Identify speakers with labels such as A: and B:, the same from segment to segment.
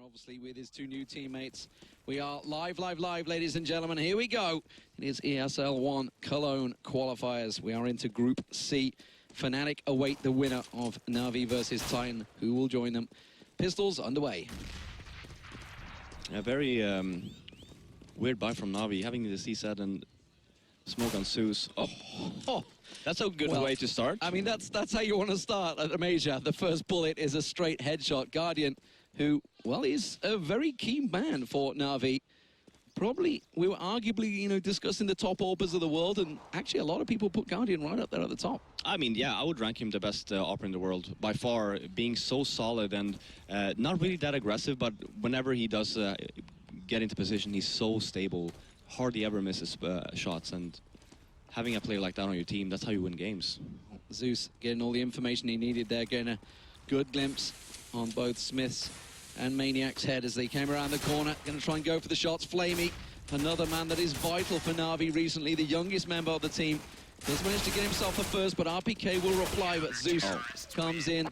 A: obviously with his two new teammates. We are live, ladies and gentlemen. Here we go. It is ESL One Cologne qualifiers. We are into Group C. Fnatic await the winner of NaVi versus Titan, who will join them. Pistols underway.
B: A very weird buy from NaVi, having the CZ and smoke on Zeus. Oh, that's a good way to start.
A: I mean, that's how you want to start at a major. The first bullet is a straight headshot. Guardian, who, well, is a very key man for NaVi. Probably, we were arguably, discussing the top AWPers of the world, and actually a lot of people put Guardian right up there at the top.
B: I mean, yeah, I would rank him the best AWPer in the world, by far, being so solid and not really that aggressive, but whenever he does get into position, he's so stable, hardly ever misses shots, and having a player like that on your team, that's how you win games.
A: Zeus getting all the information he needed there, getting a good glimpse on both Smith's and Maniac's head as they came around the corner. Going to try and go for the shots. Flamey, another man that is vital for NaVi recently, the youngest member of the team. Does manage to get himself a first, but RPK will reply, but Zeus comes in.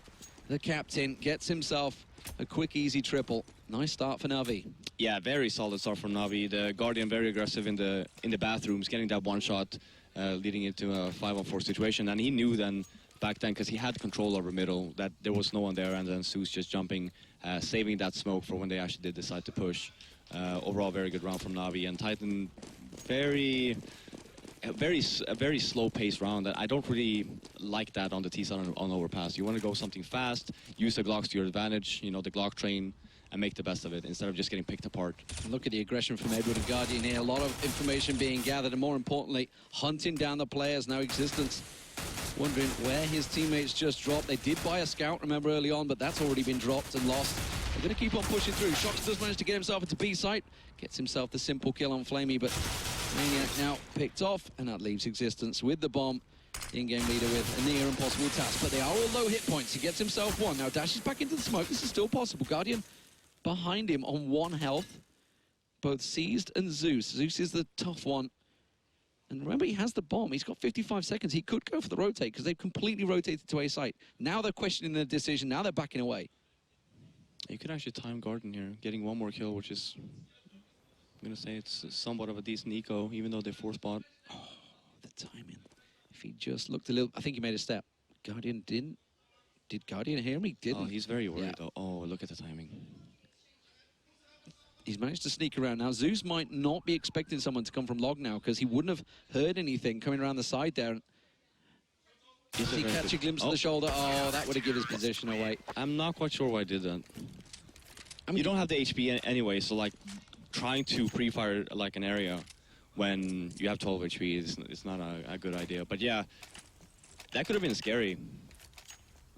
A: The captain gets himself a quick, easy triple. Nice start for NaVi.
B: Yeah, very solid start from NaVi. The Guardian very aggressive in the bathrooms, getting that one shot, leading into a 5-on-4 situation. And he knew then, back then, because he had control over middle, that there was no one there, and then Zeus just jumping, saving that smoke for when they actually did decide to push. Overall, very good round from NaVi, and Titan, a very slow-paced round. I don't really like that on the T side on Overpass. You want to go something fast, use the Glocks to your advantage, the Glock train, and make the best of it instead of just getting picked apart.
A: Look at the aggression from Edward and Guardian here. A lot of information being gathered, and more importantly, hunting down the players. Now Existence wondering where his teammates just dropped. They did buy a scout, remember, early on, but that's already been dropped and lost. They're going to keep on pushing through. Shox does manage to get himself into B site, gets himself the simple kill on Flamey, but Maniac now picked off, and that leaves Existence with the bomb. In-game leader with a near impossible task, but they are all low hit points. He gets himself one. Now dashes back into the smoke. This is still possible. Guardian behind him on 1 health. Both Seized and Zeus. Zeus is the tough one. And remember, he has the bomb. He's got 55 seconds. He could go for the rotate because they've completely rotated to A site. Now they're questioning the decision. Now they're backing away.
B: You could actually time Guardian here, getting one more kill, which is, I'm going to say it's somewhat of a decent eco, even though they 4-spot.
A: Oh, the timing. If he just looked a little, I think he made a step. Guardian didn't. Did Guardian hear him? He didn't.
B: Oh, he's very worried, though. Oh, look at the timing.
A: He's managed to sneak around. Now, Zeus might not be expecting someone to come from log now, because he wouldn't have heard anything coming around the side there. Did he catch a glimpse of the shoulder? Oh, that would have given his position away.
B: I'm not quite sure why I did that. I mean, you don't have the HP anyway, so, like, trying to pre-fire, like, an area when you have 12 HP is not a good idea. But, yeah, that could have been scary.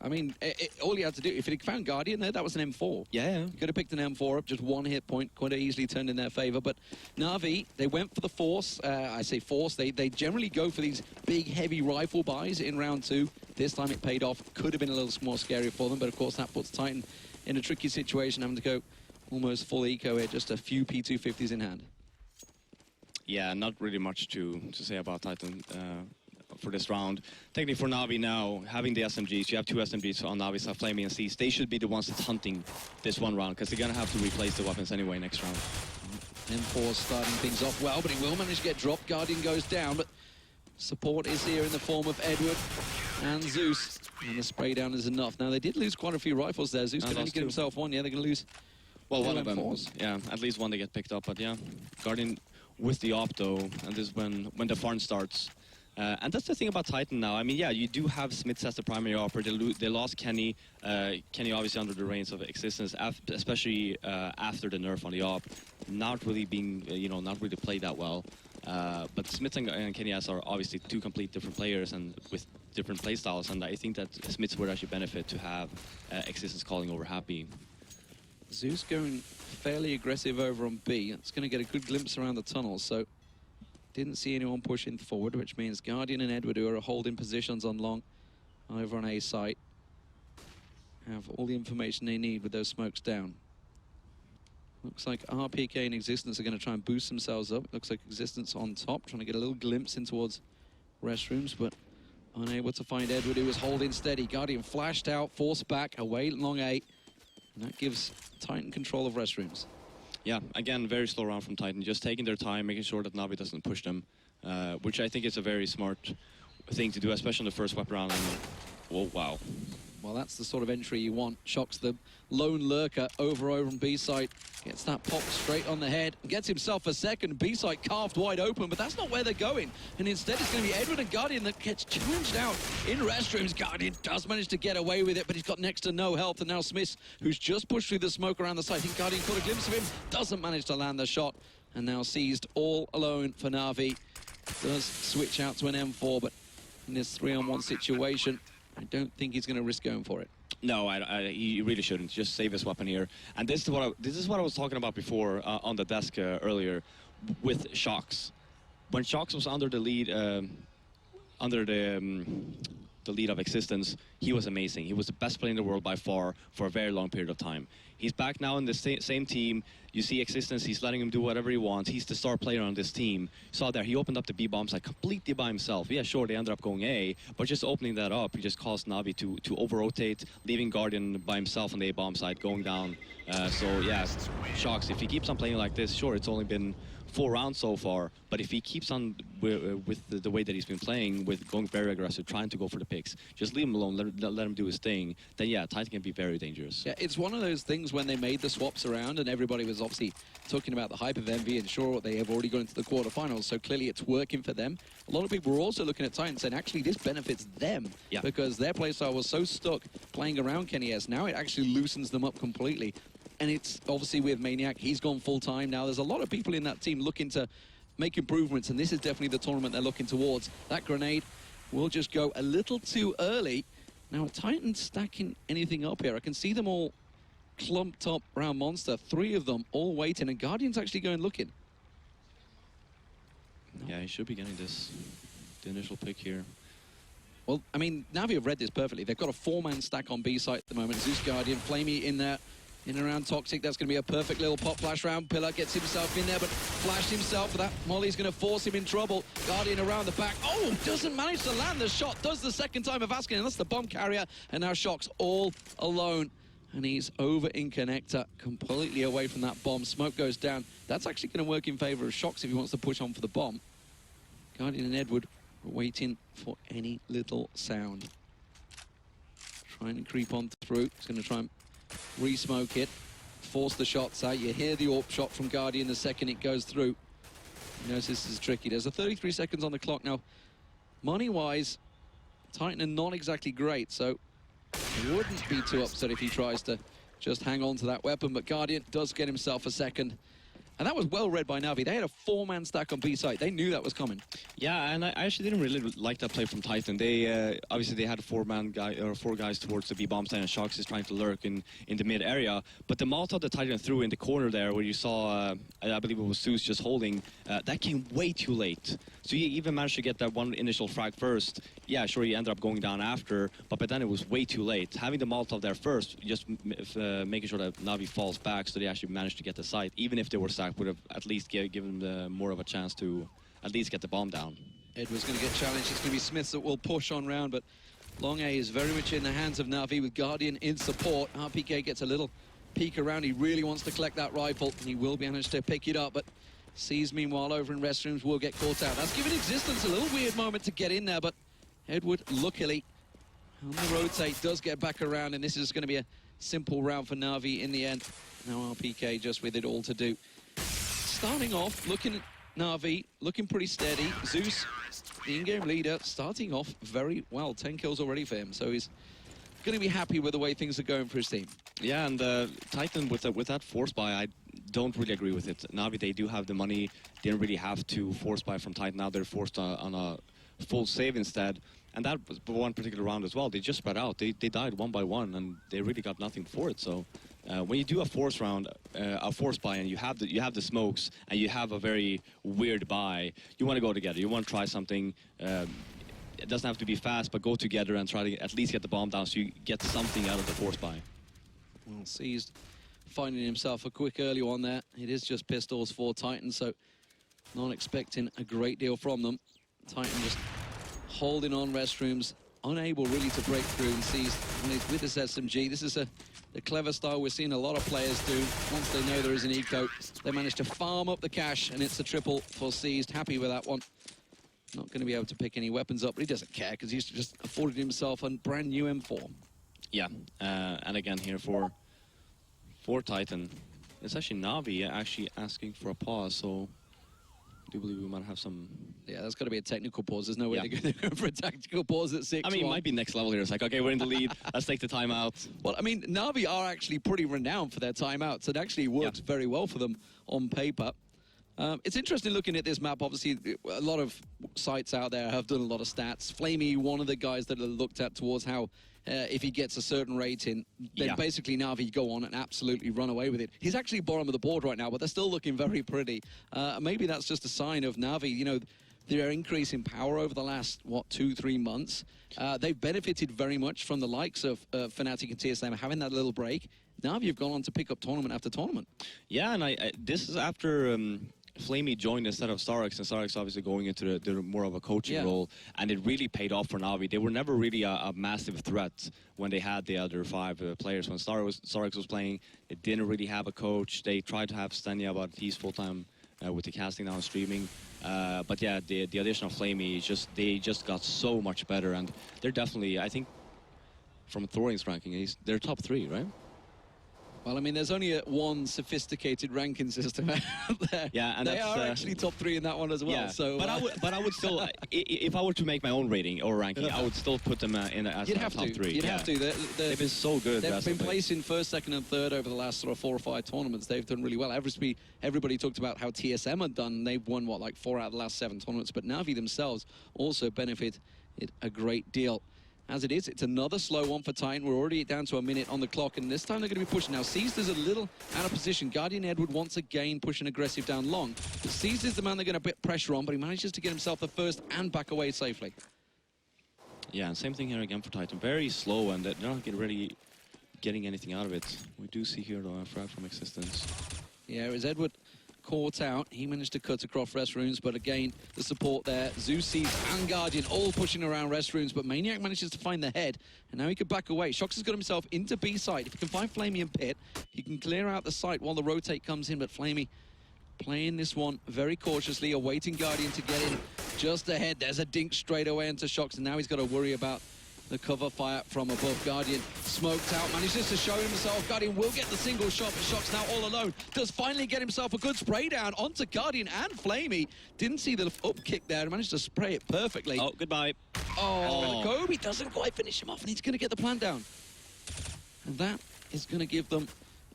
A: I mean, all you had to do, if he found Guardian there, that was an M4.
B: Yeah.
A: You could have picked an M4 up, just one hit point, quite easily turned in their favor. But NaVi, they went for the force. I say force. They generally go for these big, heavy rifle buys in round 2. This time it paid off. Could have been a little more scary for them, but of course that puts Titan in a tricky situation, having to go almost full eco here, just a few P250s in hand.
B: Yeah, not really much to say about Titan for this round. Technically for NaVi now, having the SMGs, you have 2 SMGs on NaVi side, Flamey and Seized. They should be the ones that's hunting this one round, because they're going to have to replace the weapons anyway next round.
A: M4 starting things off well, but he will manage to get dropped. Guardian goes down, but support is here in the form of Edward and Zeus. And the spray down is enough. Now, they did lose quite a few rifles there. Zeus can only get himself one. Yeah, they're going to lose.
B: Well, one of them. Yeah, at least one they get picked up. But yeah, Guardian with the op though, and this is when the fun starts. And that's the thing about Titan now. I mean, yeah, you do have Smiths as the primary AWPer. They lost Kenny. Kenny obviously under the reins of Existence, especially after the nerf on the op. Not really being, not really played that well. But Smiths and Kenny are obviously 2 complete different players and with different play styles. And I think that Smiths would actually benefit to have Existence calling over Happy.
A: Zeus going fairly aggressive over on B. It's going to get a good glimpse around the tunnel, so didn't see anyone pushing forward, which means Guardian and Edward, who are holding positions on long over on A site, have all the information they need with those smokes down. Looks like RPK and Existence are going to try and boost themselves up. Looks like Existence on top, trying to get a little glimpse in towards restrooms, but unable to find Edward, who was holding steady. Guardian flashed out, forced back, away long A. And that gives Titan control of restrooms.
B: Yeah, again, very slow round from Titan, just taking their time, making sure that NaVi doesn't push them, which I think is a very smart thing to do, especially in the first weapon round. And, oh, wow.
A: Well, that's the sort of entry you want. Shocks the lone lurker over on B-side. Gets that pop straight on the head. Gets himself a second. B-side carved wide open, but that's not where they're going. And instead it's going to be Edward and Guardian that gets challenged out in restrooms. Guardian does manage to get away with it, but he's got next to no health. And now Smith, who's just pushed through the smoke around the side. I think Guardian caught a glimpse of him. Doesn't manage to land the shot. And now seized all alone for NaVi. Does switch out to an M4, but in this 3-on-1 situation, I don't think he's going to risk going for it.
B: No, he really shouldn't. Just save his weapon here. And this is what I was talking about before on the desk earlier with Shocks. When Shocks was under the lead, the lead of Existence, he was amazing. He was the best player in the world by far for a very long period of time. He's back now in the same team. You see Existence, he's letting him do whatever he wants. He's the star player on this team. Saw there, he opened up the B-bomb site completely by himself. Yeah, sure, they ended up going A, but just opening that up, he just caused NaVi to over-rotate, leaving Guardian by himself on the A-bomb site, going down. So, yeah, Shocks, if he keeps on playing like this, sure, it's only been 4 rounds so far, but if he keeps on with the way that he's been playing, with going very aggressive, trying to go for the picks, just leave him alone, let him do his thing, then yeah, Titan can be very dangerous.
A: Yeah, it's one of those things when they made the swaps around and everybody was obviously talking about the hype of Envy and sure they have already gone into the quarterfinals, so clearly it's working for them. A lot of people were also looking at Titan saying actually this benefits them because their playstyle was so stuck playing around Kenny S. Now it actually loosens them up completely. And it's obviously with Maniac, he's gone full-time now. There's a lot of people in that team looking to make improvements, and this is definitely the tournament they're looking towards. That grenade will just go a little too early. Now, Titan stacking anything up here. I can see them all clumped up around Monster. 3 of them all waiting, and Guardian's actually going looking.
B: No. Yeah, he should be getting this, the initial pick here.
A: Well, I mean, NaVi have read this perfectly. They've got a 4-man stack on B site at the moment. Zeus Guardian, Flamey in there. In and around Toxic, that's going to be a perfect little pop flash round. Pillar gets himself in there, but flashed himself for that. Molly's going to force him in trouble. Guardian around the back. Oh, doesn't manage to land the shot. Does the second time of asking, and that's the bomb carrier. And now Shocks all alone. And he's over in connector, completely away from that bomb. Smoke goes down. That's actually going to work in favor of Shocks if he wants to push on for the bomb. Guardian and Edward are waiting for any little sound. Trying to creep on through. He's going to try and re-smoke it, force the shots out. You hear the AWP shot from Guardian the second it goes through. He knows this is tricky. There's a 33 seconds on the clock now. Money-wise, Titan are not exactly great, so I wouldn't be too upset if he tries to just hang on to that weapon, but Guardian does get himself a second. And that was well read by NaVi. They had a 4-man stack on B site. They knew that was coming.
B: Yeah, and I actually didn't really like that play from Titan. They obviously they had a 4-man guy or 4 guys towards the B bomb site, and Shocks is trying to lurk in the mid area. But the Molotov that Titan threw in the corner there, where you saw, I believe it was Zeus just holding, that came way too late. So he even managed to get that one initial frag first. Yeah, sure, he ended up going down after, but by then it was way too late. Having the Molotov there first, just making sure that NaVi falls back, so they actually managed to get the site, even if they were sacked, would have at least given them more of a chance to at least get the bomb down.
A: Edward's going to get challenged. It's going to be Smith that will push on round, but Long A is very much in the hands of NaVi with Guardian in support. RPK gets a little peek around. He really wants to collect that rifle, and he will be managed to pick it up, but Sees, meanwhile, over in restrooms will get caught out. That's given Existence a little weird moment to get in there, but Edward, luckily, on the rotate, does get back around, and this is going to be a simple round for NaVi in the end. Now RPK just with it all to do. Starting off, looking at NaVi, looking pretty steady. Zeus, the in-game leader, starting off very well. 10 kills already for him, so he's going to be happy with the way things are going for his team.
B: Yeah, and Titan with that force buy, I don't really agree with it. NaVi, they do have the money. They didn't really have to force buy from Titan. Now they're forced on a full save instead. And that was one particular round as well. They just spread out. They died 1 by 1, and they really got nothing for it. So when you do a force round, a force buy, and you have the smokes, and you have a very weird buy, you want to go together. You want to try something. It doesn't have to be fast, but go together and try to at least get the bomb down so you get something out of the force buy.
A: Well, Seized finding himself a quick early one there. It is just pistols for Titan, so not expecting a great deal from them. Titan just holding on restrooms unable really to break through, and Seized with this SMG. This is the clever style we're seeing a lot of players do. Once they know there is an eco, they manage to farm up the cash, and it's a triple for Seized. Happy with that one. Not going to be able to pick any weapons up, but he doesn't care because he's just afforded himself a brand new M4.
B: Yeah, and again here for Titan, it's actually NaVi actually asking for a pause, so I do believe we might have some...
A: Yeah, that's got to be a technical pause. There's no way they're going to go for a tactical pause at 6-1.
B: I mean, it might be next level here. It's like, okay, we're in the lead. Let's take the timeout.
A: Well, I mean, NaVi are actually pretty renowned for their timeouts. It actually works very well for them on paper. It's interesting looking at this map. Obviously, a lot of sites out there have done a lot of stats. Flamey, one of the guys that are looked at towards how if he gets a certain rating, then basically NaVi go on and absolutely run away with it. He's actually bottom of the board right now, but they're still looking very pretty. Maybe that's just a sign of NaVi, you know, their increase in power over the last, what, 2-3 months. They've benefited very much from the likes of Fnatic and TSM having that little break. NaVi have gone on to pick up tournament after tournament. Yeah,
B: and this is after... Flamey joined instead of Starix, and Starix obviously going into the more of a coaching role, and it really paid off for NaVi. They were never really a massive threat when they had the other 5 players. When Starix was playing, they didn't really have a coach. They tried to have Stenya, but he's full-time with the casting now and streaming. But yeah, the addition of Flamey, they just got so much better, and they're definitely, I think, from Thoring's ranking, they're top 3, right?
A: Well, I mean, there's only one sophisticated ranking system out there.
B: Yeah, and
A: they are actually top 3 in that one as well.
B: Yeah,
A: so,
B: but I would still, if I were to make my own rating or ranking, I would still put them in as top 3.
A: You'd have to.
B: They've been so good.
A: They've been placing 1st, 2nd, and 3rd over the last sort of 4 or 5 tournaments. They've done really well. Everybody talked about how TSM had done. They've won what, like 4 out of the last 7 tournaments. But NaVi themselves also benefit it a great deal. As it is, it's another slow one for Titan. We're already down to a minute on the clock, and this time they're going to be pushing. Now, Seized is a little out of position. Guardian Edward once again pushing aggressive down long. But Seized is the man they're going to put pressure on, but he manages to get himself the first and back away safely.
B: Yeah, and same thing here again for Titan. Very slow, and they're not really getting anything out of it. We do see here, though, a frag from Existence.
A: Yeah, it was Edward caught out. He managed to cut across Rest Runes, but again, the support there. Zeus, and Guardian all pushing around Rest Runes, but Maniac manages to find the head, and now he could back away. Shox has got himself into B side. If he can find Flamey and Pit, he can clear out the site while the rotate comes in, but Flamey playing this one very cautiously, awaiting Guardian to get in just ahead. There's a dink straight away into Shox, and now he's got to worry about the cover fire from above. Guardian smoked out, manages to show himself. Guardian will get the single shot, but Shox now all alone. Does finally get himself a good spray down onto Guardian and Flamey. Didn't see the up kick there, managed to spray it perfectly.
B: Oh, goodbye.
A: Oh, Kobe doesn't quite finish him off, and he's going to get the plant down. And that is going to give them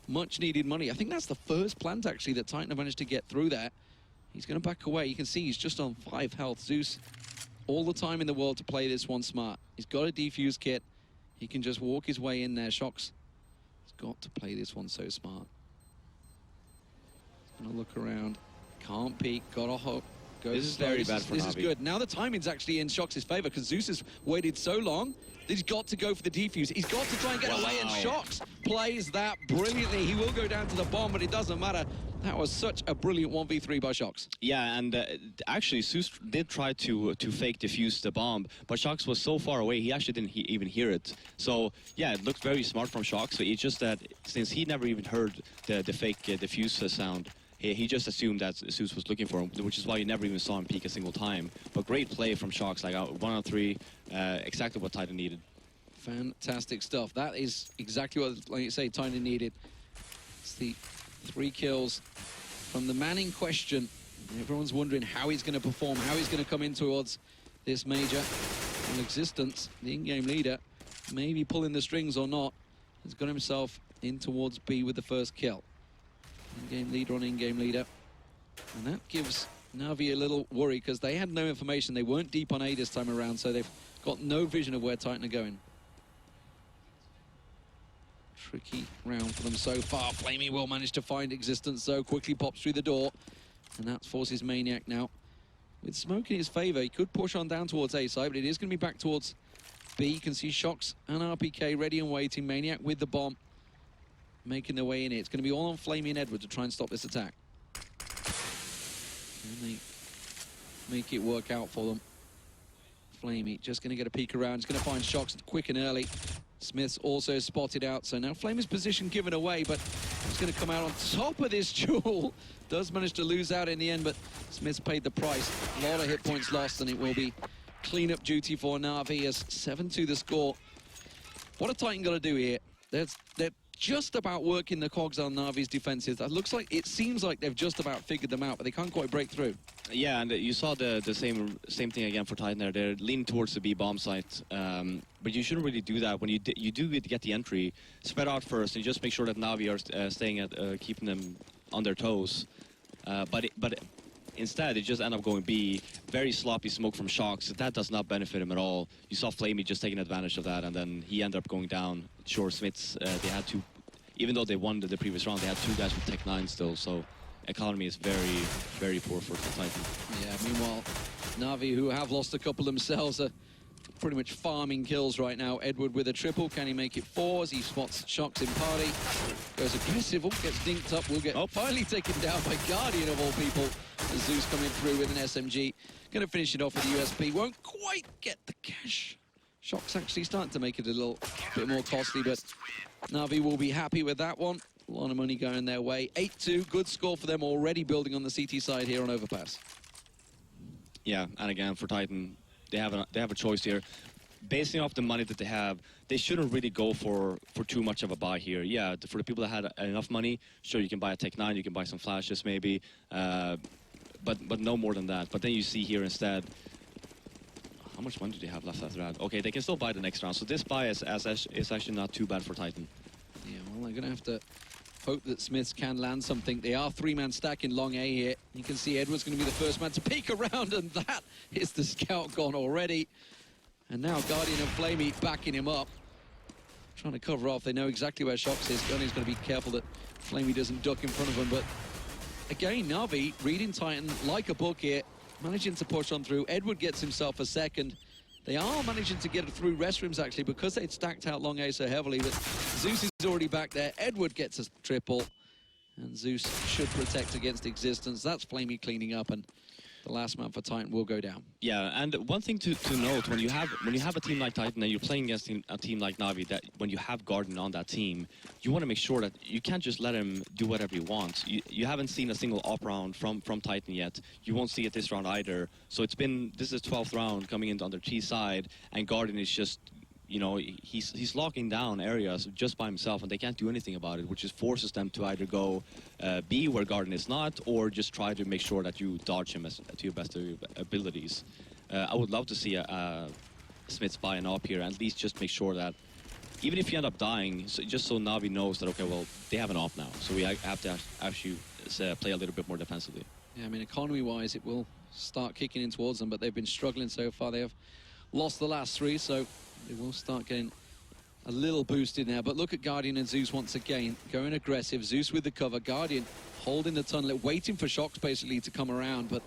A: much needed money. I think that's the first plant, actually, that Titan have managed to get through there. He's going to back away. You can see he's just on 5 health. Zeus, all the time in the world to play this one smart. He's got a defuse kit. He can just walk his way in there. Shox has got to play this one so smart. He's going to look around. Can't peek. Got a hook.
B: This is very bad for NaVi.
A: This is good. Now the timing's actually in Shox's favor because Zeus has waited so long that he's got to go for the defuse. He's got to try and get away, and Shox plays that brilliantly. He will go down to the bomb, but it doesn't matter. That was such a brilliant 1v3 by Shox.
B: Yeah, and actually Zeus did try to fake defuse the bomb, but Shox was so far away he actually didn't even hear it. So yeah, it looked very smart from Shox. So it's just that since he never even heard the fake defuse sound, he just assumed that Zeus was looking for him, which is why you never even saw him peek a single time. But great play from Shox, like 1 on 3, exactly what Titan needed.
A: Fantastic stuff. That is exactly what, like you say, Titan needed. It's the 3 kills from the man in question. Everyone's wondering how he's going to perform, how he's going to come in towards this major. And Existence, the in-game leader, maybe pulling the strings or not, has got himself in towards B with the first kill. In-game leader on in-game leader. And that gives NaVi a little worry because they had no information. They weren't deep on A this time around, so they've got no vision of where Titan are going. Tricky round for them so far. Flamey will manage to find Existence, though. Quickly pops through the door. And that forces Maniac now. With smoke in his favor, he could push on down towards A side, but it is going to be back towards B. You can see Shox and RPK ready and waiting. Maniac with the bomb, making their way in here. It's going to be all on Flamey and Edward to try and stop this attack. And they make it work out for them. Flamey just going to get a peek around. He's going to find Shocks quick and early. Smith's also spotted out, so now Flamey's position given away, but he's going to come out on top of this duel. Does manage to lose out in the end, but Smith's paid the price. A lot of hit points lost, and it will be clean-up duty for NaVi as 7-2 the score. What a Titan got to do here? They're just about working the cogs on NaVi's defenses. That looks like, it seems like they've just about figured them out, but they can't quite break through.
B: Yeah, and you saw the same thing again for Titan there. They're leaning towards the B bomb site, but you shouldn't really do that. When you do get the entry, spread out first and just make sure that NaVi are staying at keeping them on their toes. But instead, they just end up going B. Very sloppy smoke from Shocks. That does not benefit him at all. You saw Flamey just taking advantage of that, and then he ended up going down. Sure, Smiths, they had to, even though they won the previous round, they had 2 guys with Tech 9 still, so economy is very, very poor for Titan.
A: Yeah, meanwhile, NaVi, who have lost a couple themselves, are pretty much farming kills right now. Edward with a triple. Can he make it 4 as he spots Shocks in party? Goes aggressive, gets dinked up, will get finally taken down by Guardian of all people. Zeus coming through with an SMG. Going to finish it off with the USP. Won't quite get the cash. Shocks actually starting to make it a little bit more costly, but NaVi will be happy with that one. A lot of money going their way. 8-2, good score for them, already building on the CT side here on Overpass.
B: Yeah, and again, for Titan, they have a choice here. Basing off the money that they have, they shouldn't really go for too much of a buy here. Yeah, for the people that had enough money, sure, you can buy a Tech 9, you can buy some flashes maybe, but no more than that. But then you see here instead, how much money do they have left after that? Okay, they can still buy the next round. So this buy is actually not too bad for Titan.
A: Yeah, well, they're going to have to hope that Smiths can land something. They are 3-man stacking long A here. You can see Edward's going to be the first man to peek around, and that is the scout gone already. And now Guardian and Flamey backing him up. Trying to cover off. They know exactly where Shocks is. Guardian's going to be careful that Flamey doesn't duck in front of him. But again, NaVi reading Titan like a book here, managing to push on through. Edward gets himself a second. They are managing to get it through restrooms, actually, because they'd stacked out long A so heavily. But Zeus is already back there. Edward gets a triple. And Zeus should protect against existence. That's Flamey cleaning up, and the last man for Titan will go down.
B: Yeah, and one thing to note, when you have a team like Titan and you're playing against a team like NaVi, that when you have Guardian on that team, you want to make sure that you can't just let him do whatever he wants. You haven't seen a single op round from Titan yet. You won't see it this round either. So this is 12th round coming into on their T side, and Guardian is just, you know, he's locking down areas just by himself, and they can't do anything about it, which just forces them to either go B where Guardian is not, or just try to make sure that you dodge him to your best of your abilities. I would love to see Smiths buy an op here, and at least just make sure that even if you end up dying, just so NaVi knows that, okay, well, they have an op now, so we have to actually play a little bit more defensively.
A: Yeah, I mean, economy-wise, it will start kicking in towards them, but they've been struggling so far. They have lost the last 3, so they will start getting a little boost in there. But look at Guardian and Zeus once again, going aggressive. Zeus with the cover, Guardian holding the tunnel, waiting for Shocks basically to come around, but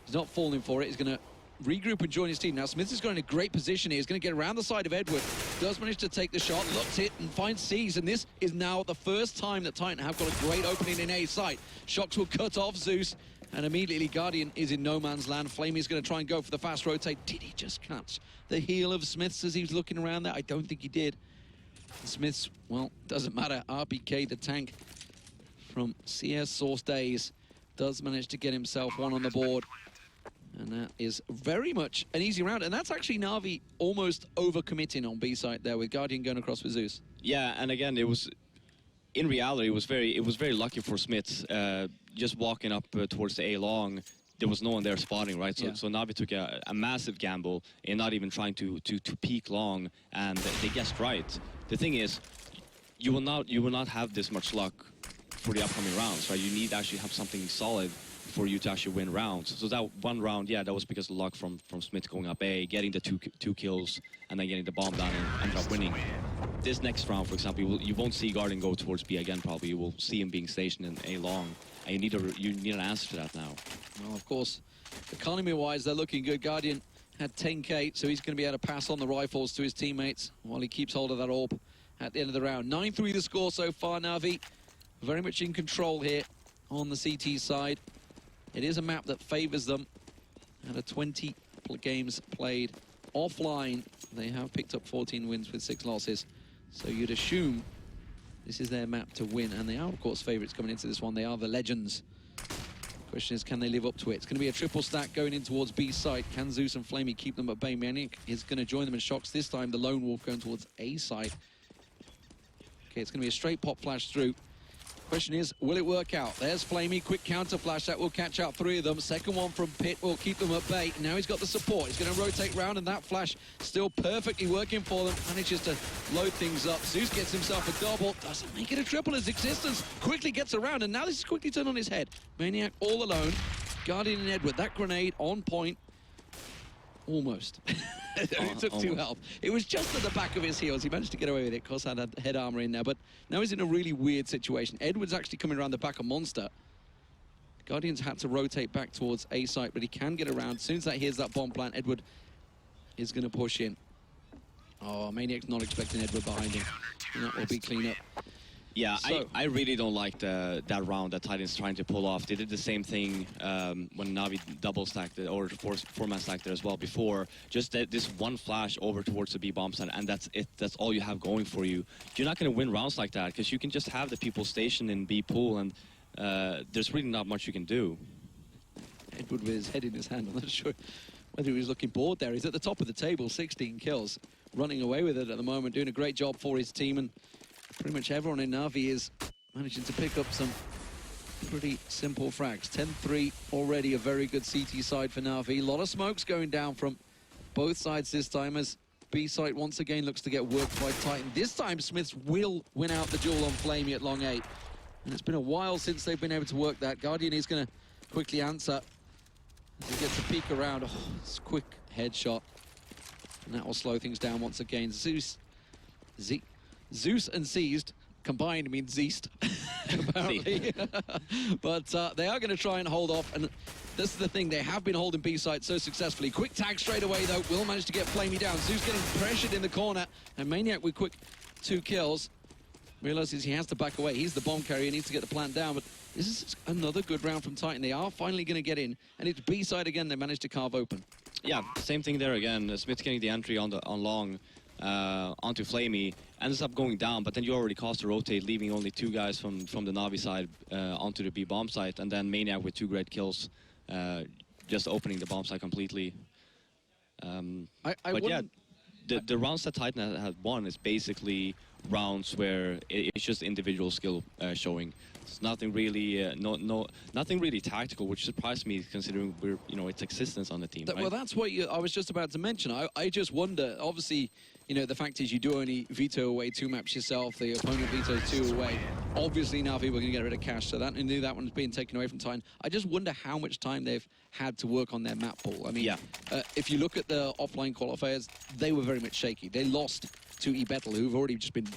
A: he's not falling for it. He's going to regroup and join his team. Now, Smith is going in a great position here. He's going to get around the side of Edward. Does manage to take the shot, looks it, and finds C's. And this is now the first time that Titan have got a great opening in A site. Shocks will cut off Zeus, and immediately Guardian is in no man's land. Flamey is going to try and go for the fast rotate. Did he just catch the heel of Smiths as he was looking around there? I don't think he did. Smiths, well, doesn't matter. RPK, the tank from CS Source Days, does manage to get himself one on the board. And that is very much an easy round. And that's actually NaVi almost overcommitting on B site there, with Guardian going across with Zeus.
B: Yeah, and again, it was, in reality, it was very lucky for Smiths. Just walking up towards the A long, there was no one there spotting, right? So, so NaVi took a massive gamble in not even trying to peek long, and they guessed right. The thing is, you will not have this much luck for the upcoming rounds, right? You need to actually have something solid for you to actually win rounds. So that one round, yeah, that was because of luck from Smith going up A, getting the two kills, and then getting the bomb down and ended up winning. This next round, for example, you won't see Guardian go towards B again, probably. You will see him being stationed in A long, and you need an answer to that now.
A: Well, of course, economy-wise, they're looking good. Guardian had 10k, so he's going to be able to pass on the rifles to his teammates while he keeps hold of that orb at the end of the round. 9-3 the score so far. NaVi very much in control here on the CT side. It is a map that favors them. Out of 20 games played, offline, they have picked up 14 wins with 6 losses. So you'd assume this is their map to win, and they are, of course, favourites coming into this one. They are the Legends. Question is, can they live up to it? It's going to be a triple stack going in towards B site. Can Zeus and Flamey keep them at bay? Maniac is going to join them in Shocks this time. The Lone Wolf going towards A site. Okay, it's going to be a straight pop flash through. Question is, will it work out? There's Flamey, quick counter flash. That will catch out 3 of them. Second one from Pit will keep them at bay. Now he's got the support. He's going to rotate round, and that flash still perfectly working for them. Manages to load things up. Zeus gets himself a double. Doesn't make it a triple as Existence quickly gets around, and now this is quickly turned on his head. Maniac all alone. Guardian and Edward. That grenade on point. Almost. He took 2 health. It was just at the back of his heels. He managed to get away with it. Cos had head armor in there, but now he's in a really weird situation. Edward's actually coming around the back of Monster. Guardians had to rotate back towards A site, but he can get around. As soon as that hears that bomb plant, Edward is going to push in. Oh, Maniac's not expecting Edward behind him. And that will be clean up.
B: Yeah,
A: So,
B: I really don't like that round that Titan's trying to pull off. They did the same thing when NaVi double stacked it, or four-man stacked it as well before. Just this one flash over towards the B bomb site, and that's it. That's all you have going for you. You're not going to win rounds like that, because you can just have the people stationed in B pool, and there's really not much you can do.
A: Edward with his head in his hand. I'm not sure whether he was looking bored there. He's at the top of the table, 16 kills. Running away with it at the moment, doing a great job for his team, and pretty much everyone in NaVi is managing to pick up some pretty simple frags. 10-3 already, a very good CT side for NaVi. A lot of smokes going down from both sides this time as B site once again looks to get worked by Titan. This time Smiths will win out the duel on Flamey at long 8. And it's been a while since they've been able to work that. Guardian is going to quickly answer as he gets a peek around. Oh, it's a quick headshot. And that will slow things down once again. Zeus and Seized combined means Zeist, apparently. But they are going to try and hold off, and this is the thing, they have been holding B site so successfully. Quick tag straight away, though, will manage to get Flamey down. Zeus getting pressured in the corner, and Maniac with quick 2 kills. Realizes he has to back away. He's the bomb carrier, needs to get the plant down, but this is another good round from Titan. They are finally going to get in, and it's B side again they managed to carve open.
B: Yeah, same thing there again. Smith getting the entry on long onto Flamey, ends up going down, but then you already caused a rotate, leaving only 2 guys from the NaVi side onto the B bomb site, and then Maniac with 2 great kills, just opening the bomb site completely. But yeah, the rounds that Titan has won is basically rounds where it's just individual skill showing. It's nothing really, nothing really tactical, which surprised me considering we're, its existence on the team. Right?
A: Well, that's what I was just about to mention. I just wonder, obviously, the fact is you do only veto away 2 maps yourself. The opponent vetoes 2 away. Obviously now people are going to get rid of cash, so that I knew that one was being taken away from Titan. I just wonder how much time they've had to work on their map pool. I mean,
B: yeah.
A: If you look at the offline qualifiers, they were very much shaky. They lost to eBettle, who've already just been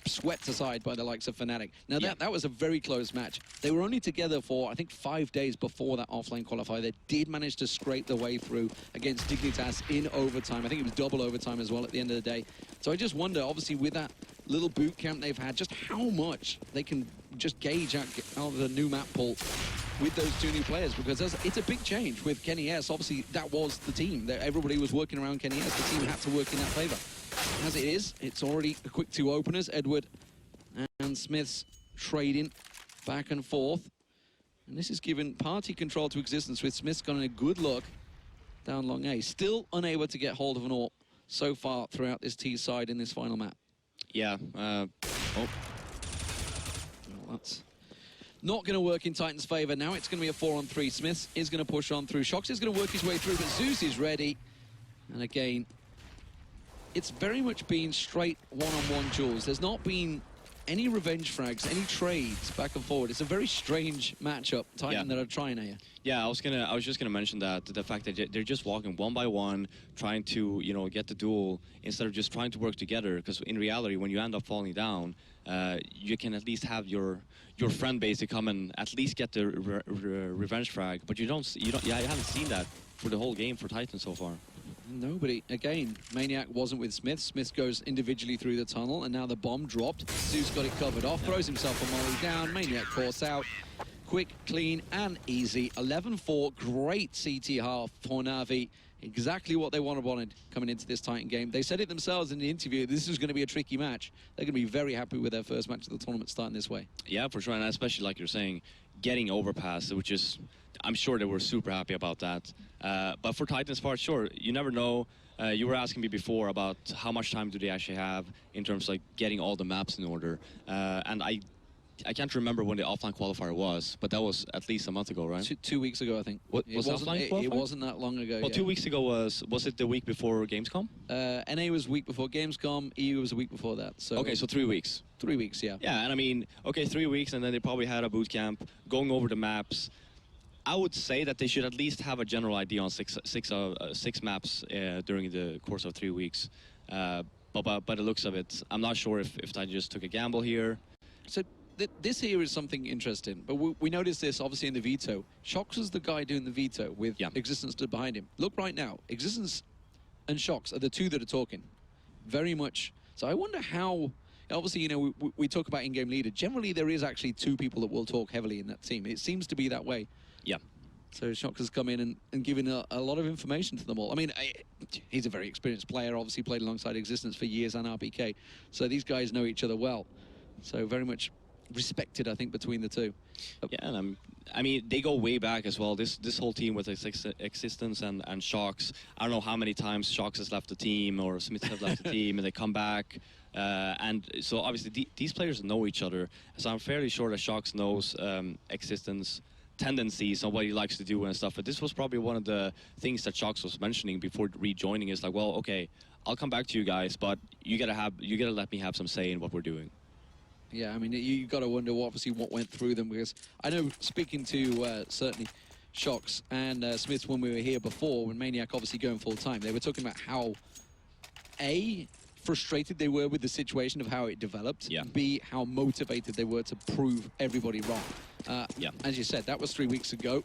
A: swept aside by the likes of Fnatic. Now, that was a very close match. They were only together for, I think, 5 days before that offline qualifier. They did manage to scrape their way through against Dignitas in overtime. I think it was double overtime as well at the end of the day. So I just wonder, obviously, with that little boot camp they've had, just how much they can just gauge out of the new map pool with those 2 new players, because it's a big change with Kenny S. Obviously, that was the team. Everybody was working around Kenny S. The team had to work in that favor. As it is, it's already a quick 2 openers. Edward and Smiths trading back and forth. And this is given party control to Existence, with Smiths got a good look down long A. Still unable to get hold of an AWP so far throughout this T side in this final map.
B: Yeah.
A: Well, that's not going to work in Titan's favor. Now it's going to be a 4-on-3. Smiths is going to push on through. Shox is going to work his way through, but Zeus is ready. And again, it's very much been straight one-on-one duels. There's not been any revenge frags, any trades back and forward. It's a very strange matchup, Titan, that are trying here.
B: Yeah, I was just gonna mention that, the fact that they're just walking one by one, trying to get the duel instead of just trying to work together. Because in reality, when you end up falling down, you can at least have your friend base to come and at least get the revenge frag. But you haven't seen that for the whole game for Titan so far.
A: Nobody. Again, Maniac wasn't with Smith. Smith goes individually through the tunnel, and now the bomb dropped. Zeus got it covered off, throws himself a molly down. Maniac course out. Quick, clean, and easy. 11-4. Great CT half for NaVi Exactly what they wanted coming into this Titan game. They said it themselves in the interview, this is going to be a tricky match. They're going to be very happy with their first match of the tournament starting this way.
B: Yeah, for sure, and especially like you're saying, getting Overpass, which is, I'm sure they were super happy about that. But for Titan's part, sure, you never know. You were asking me before about how much time do they actually have in terms of like getting all the maps in order. And I can't remember when the offline qualifier was, but that was at least a month ago, right?
A: 2 weeks ago, I think.
B: What, was offline qualifier?
A: It wasn't that long ago.
B: Well,
A: yeah.
B: 2 weeks ago was it the week before Gamescom?
A: NA was a week before Gamescom, EU was a week before that. So
B: Okay, so 3 weeks.
A: 3 weeks, yeah.
B: Yeah, and I mean, okay, 3 weeks, and then they probably had a boot camp, going over the maps. I would say that they should at least have a general idea on six maps during the course of 3 weeks. But by the looks of it, I'm not sure if Titan just took a gamble here.
A: So this here is something interesting, but we noticed this obviously in the veto. Shox was the guy doing the veto with Existence stood behind him. Look right now, Existence and Shox are the two that are talking. Very much. So I wonder how, obviously, you know, we talk about in-game leader. Generally, there is actually two people that will talk heavily in that team. It seems to be that way.
B: Yeah.
A: So Shox has come in and given a lot of information to them all. I mean, he's a very experienced player, obviously played alongside Existence for years and RPK. So these guys know each other well. So very much respected, I think, between the two.
B: Yeah, and I mean, they go way back as well. This whole team with Existence and Shox. I don't know how many times Shox has left the team or Smith has left the team, and they come back. And so obviously these players know each other. So I'm fairly sure that Shox knows Existence tendencies on what he likes to do and stuff. But this was probably one of the things that Shox was mentioning before rejoining. Is like, well, okay, I'll come back to you guys, but you gotta let me have some say in what we're doing.
A: Yeah, I mean, you got to wonder what went through them, because I know, speaking to certainly Shox and Smith when we were here before, when Maniac obviously going full time, they were talking about how frustrated they were with the situation of how it developed, B, how motivated they were to prove everybody wrong. As you said, that was 3 weeks ago.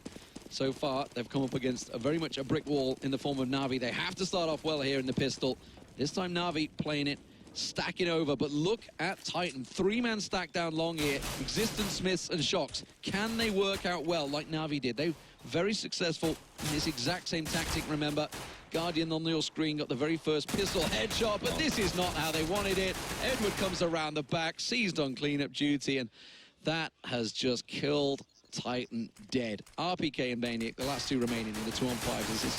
A: So far, they've come up against very much a brick wall in the form of NaVi. They have to start off well here in the pistol. This time NaVi playing it, stacking over, but look at Titan. 3-man stack down long here. Existence, Smiths, and Shox. Can they work out well like NaVi did? They were very successful in this exact same tactic, remember. Guardian on your screen got the very first pistol headshot, but this is not how they wanted it. Edward comes around the back, seized on cleanup duty, and that has just killed Titan dead. RPK and Maniac, the last two remaining in the 2-on-5. This is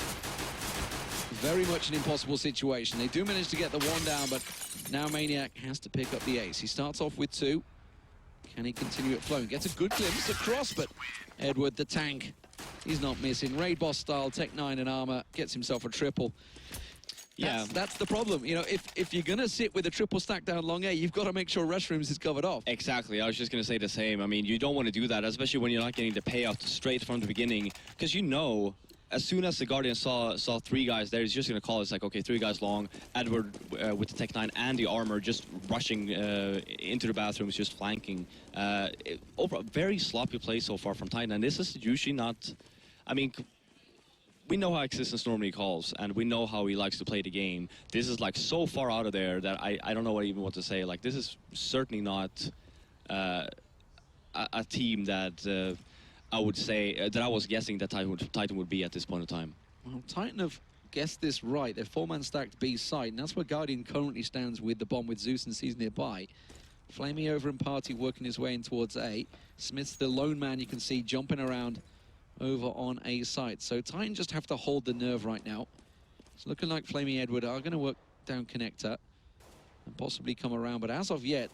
A: very much an impossible situation. They do manage to get the one down, but now Maniac has to pick up the ace. He starts off with 2. Can he continue it flowing? Gets a good glimpse across, but Edward, the tank, he's not missing. Raid boss style, Tech 9 and armor, gets himself a triple. That's the problem. You know, if you're going to sit with a triple stack down long A, you've got to make sure Restrooms is covered off.
B: Exactly. I was just going to say the same. I mean, you don't want to do that, especially when you're not getting the payout straight from the beginning, because you know, as soon as the Guardian saw 3 guys there, he's just going to call it like, okay, 3 guys long. Edward with the Tech 9 and the armor just rushing into the bathrooms, just flanking. Overall, very sloppy play so far from Titan, and this is usually not... I mean, we know how Existence normally calls, and we know how he likes to play the game. This is like so far out of there that I don't know even what to say. Like, this is certainly not a team that... I would say that I was guessing that Titan would be at this point in time.
A: Well, Titan have guessed this right. They're 4-man stacked B side, and that's where Guardian currently stands with the bomb with Zeus and C's nearby. Flamey over in party working his way in towards A. Smith's the lone man you can see jumping around over on A side. So Titan just have to hold the nerve right now. It's looking like Flamey Edward are going to work down connector and possibly come around, but as of yet,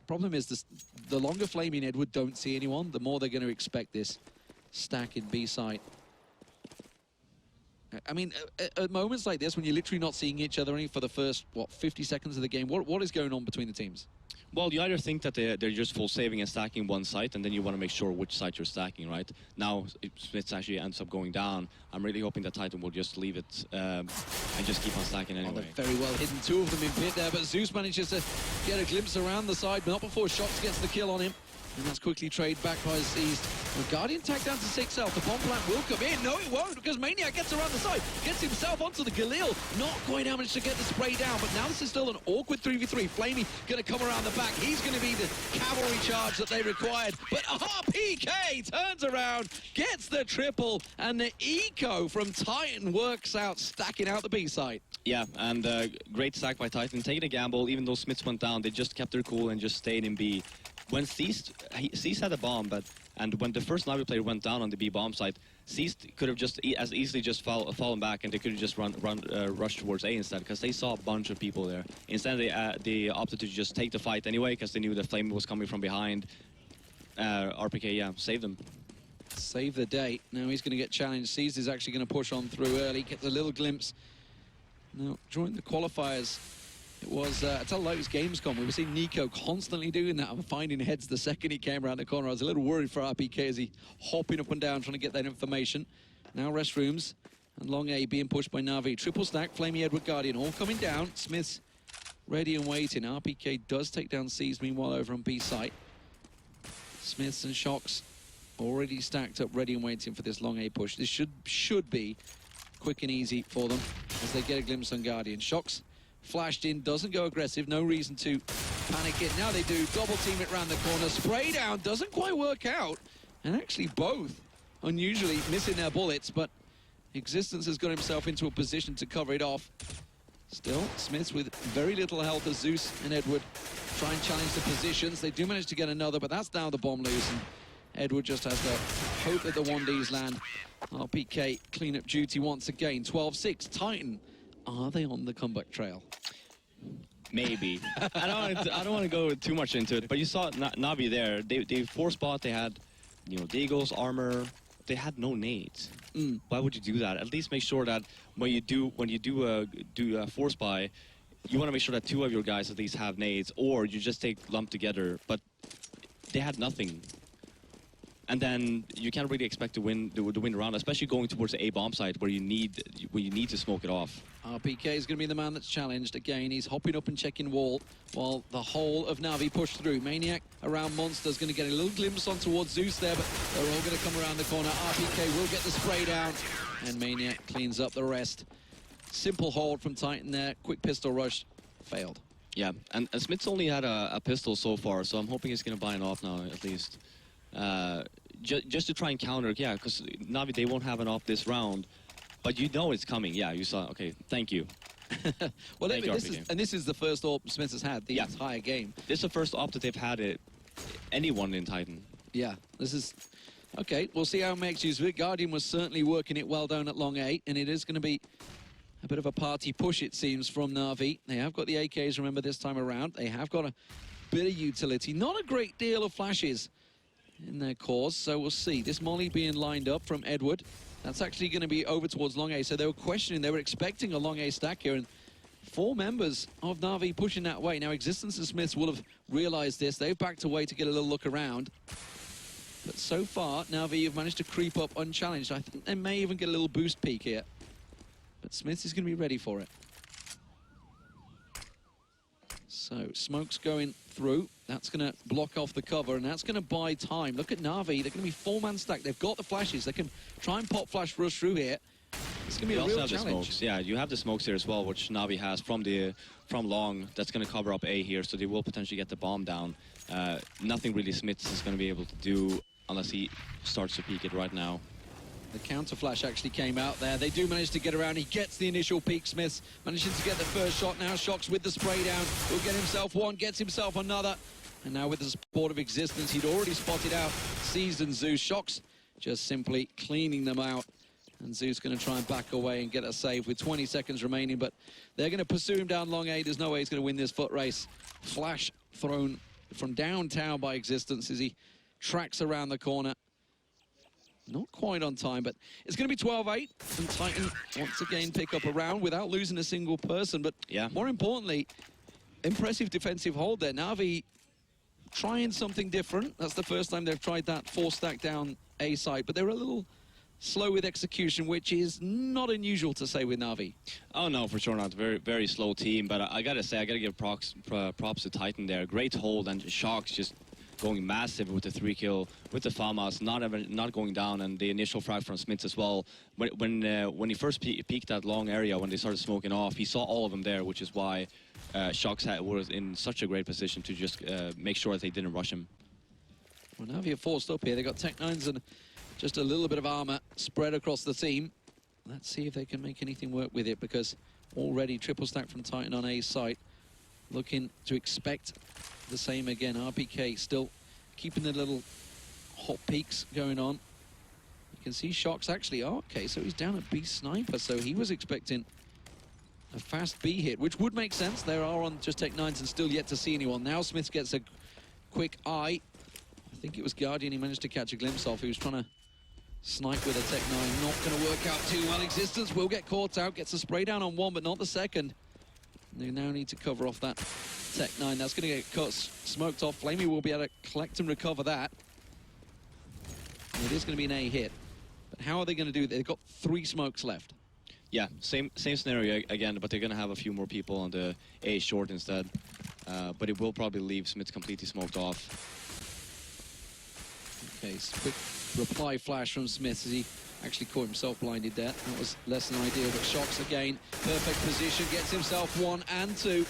A: problem is this, the longer Flaming Edward don't see anyone, the more they're going to expect this stack in B side. I mean, at moments like this, when you're literally not seeing each other for the first, 50 seconds of the game, what is going on between the teams?
B: Well, you either think that they're just full saving and stacking one site, and then you want to make sure which site you're stacking, right? Now, if Smith actually ends up going down, I'm really hoping that Titan will just leave it and just keep on stacking anyway.
A: Oh, they're very well hidden, 2 of them in pit there, but Zeus manages to get a glimpse around the side, but not before Shox gets the kill on him. And that's quickly traded back by Seized. The Guardian tagged down to 6 health. The bomb plant will come in. No, it won't, because Maniac gets around the side, gets himself onto the Galil. Not quite managed to get the spray down, but now this is still an awkward 3v3. Flamey going to come around the back. He's going to be the cavalry charge that they required. But RPK turns around, gets the triple, and the eco from Titan works out, stacking out the B side.
B: Yeah, and great stack by Titan, taking a gamble. Even though Smiths went down, they just kept their cool and just stayed in B. When Ceased had a bomb, and when the first NaVi player went down on the B bomb site, Ceased could have just as easily just fallen back, and they could have just rushed towards A instead, because they saw a bunch of people there. Instead, they opted to just take the fight anyway, because they knew that Flame was coming from behind. RPK, yeah, saved them.
A: Save the day. Now he's going to get challenged. Ceased is actually going to push on through early, gets a little glimpse. Now, during the qualifiers, it was, I tell you, it was Gamescom. We were seeing Nico constantly doing that and finding heads the second he came around the corner. I was a little worried for RPK as he hopping up and down trying to get that information. Now restrooms and long A being pushed by NaVi. Triple stack, Flamey, Edward, Guardian all coming down. Smith's ready and waiting. RPK does take down C's meanwhile over on B site. Smiths and Shocks already stacked up, ready and waiting for this long A push. This should be quick and easy for them as they get a glimpse on Guardian. Shocks flashed in, doesn't go aggressive, no reason to panic it. Now they do, double team it round the corner. Spray down doesn't quite work out, and actually both unusually missing their bullets, but Existence has got himself into a position to cover it off. Still, Smiths with very little health as Zeus and Edward try and challenge the positions. They do manage to get another, but that's now the bomb loose, and Edward just has to hope that the 1Ds land. RPK clean-up duty once again. 12-6, Titan. Are they on the comeback trail?
B: Maybe. I don't want to go too much into it, but you saw NaVi there. They force bought. They had, you know, Deagles, armor. They had no nades. Why would you do that? At least make sure that when you do a force buy, you want to make sure that 2 of your guys at least have nades, or you just take lumped together. But they had nothing. And then you can't really expect to win the round, especially going towards the A bomb site where you need to smoke it off.
A: RPK is going to be the man that's challenged. Again, he's hopping up and checking wall while the whole of NaVi push through. Maniac around Monster's going to get a little glimpse on towards Zeus there, but they're all going to come around the corner. RPK will get the spray down, and Maniac cleans up the rest. Simple hold from Titan there. Quick pistol rush. Failed.
B: Yeah, and Smith's only had a pistol so far, so I'm hoping he's going to buy it off now at least. Just to try and counter, yeah, because NaVi, they won't have an off this round, but you know it's coming. Yeah, you saw. Okay, thank you.
A: Well, this is the first AWP Smith has had the entire game.
B: This is the first AWP that they've had anyone in Titan.
A: Yeah, this is okay. We'll see how it makes use of it. Guardian was certainly working it well down at long A, and it is going to be a bit of a party push, it seems, from NaVi. They have got the AKs, remember, this time around. They have got a bit of utility, not a great deal of flashes in their cause, so we'll see. This molly being lined up from Edward, that's actually going to be over towards long A, so they were questioning, they were expecting a long A stack here, and 4 members of NaVi pushing that way. Now, Existence and Smiths will have realized this. They've backed away to get a little look around, but so far, NaVi have managed to creep up unchallenged. I think they may even get a little boost peak here, but Smiths is going to be ready for it. So, smoke's going through. That's going to block off the cover, and that's going to buy time. Look at NaVi. They're going to be 4-man stacked. They've got the flashes. They can try and pop flash rush through here. It's going to be a real challenge.
B: The smokes. Yeah, you have the smokes here as well, which NaVi has from long. That's going to cover up A here, so they will potentially get the bomb down. Nothing really Smiths is going to be able to do unless he starts to peek it right now.
A: The counter flash actually came out there. They do manage to get around. He gets the initial peek. Smiths managing to get the first shot. Now Shocks with the spray down. Will get himself one, gets himself another. And now with the support of Existence, he'd already spotted out Seized and Zeus. Shocks just simply cleaning them out. And Zeus going to try and back away and get a save with 20 seconds remaining. But they're going to pursue him down long A. There's no way he's going to win this foot race. Flash thrown from downtown by Existence as he tracks around the corner. Not quite on time, but it's going to be 12-8, and Titan once again pick up a round without losing a single person. But more importantly, impressive defensive hold there. NaVi trying something different. That's the first time they've tried that 4-stack down A side, but they're a little slow with execution, which is not unusual to say with NaVi.
B: Oh no, for sure not. Very, very slow team, but I gotta say, I gotta give props to Titan there. Great hold, and Shocks just going massive with the 3-kill, with the FAMAS, not going down, and the initial frag from Smits as well. When he first peeked that long area, when they started smoking off, he saw all of them there, which is why Shox was in such a great position to just make sure that they didn't rush him.
A: Well, NaVi are forced up here. They've got Tech-9s and just a little bit of armor spread across the team. Let's see if they can make anything work with it, because already triple stack from Titan on A's site. Looking to expect the same again. RPK still keeping the little hot peaks going on. You can see Shox actually, oh, okay, so he's down at B Sniper, so he was expecting a fast B hit, which would make sense. They are on just Tech-9s and still yet to see anyone. Now Smith gets a quick eye. I think it was Guardian he managed to catch a glimpse of. He was trying to snipe with a Tech-9. Not going to work out too well. Existence will get caught out, gets a spray down on one, but not the second. They now need to cover off that Tech-9. That's going to get cut, smoked off. Flamey will be able to collect and recover that. And it is going to be an A hit. But how are they going to do it? They've got 3 smokes left.
B: Yeah, same scenario again, but they're going to have a few more people on the A short instead. But it will probably leave Smith completely smoked off.
A: Okay, quick reply flash from Smith as he actually caught himself blinded there. That was less than ideal, but Shox again, perfect position, gets himself 1 and 2.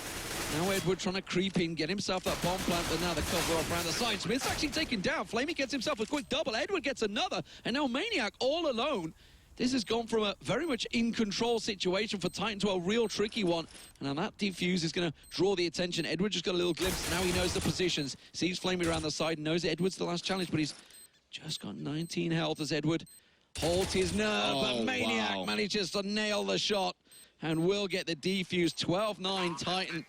A: Now Edward trying to creep in, get himself that bomb plant, but now the cover off around the side. Smith's actually taken down. Flamey gets himself a quick double. Edward gets another, and now Maniac all alone. This has gone from a very much in-control situation for Titan to a real tricky one. And now that defuse is going to draw the attention. Edward just got a little glimpse. Now he knows the positions. Sees Flamey around the side, knows Edward's the last challenge, but he's just got 19 health as Edward holds his nerve, but Maniac manages to nail the shot and will get the defuse. 12-9 Titan.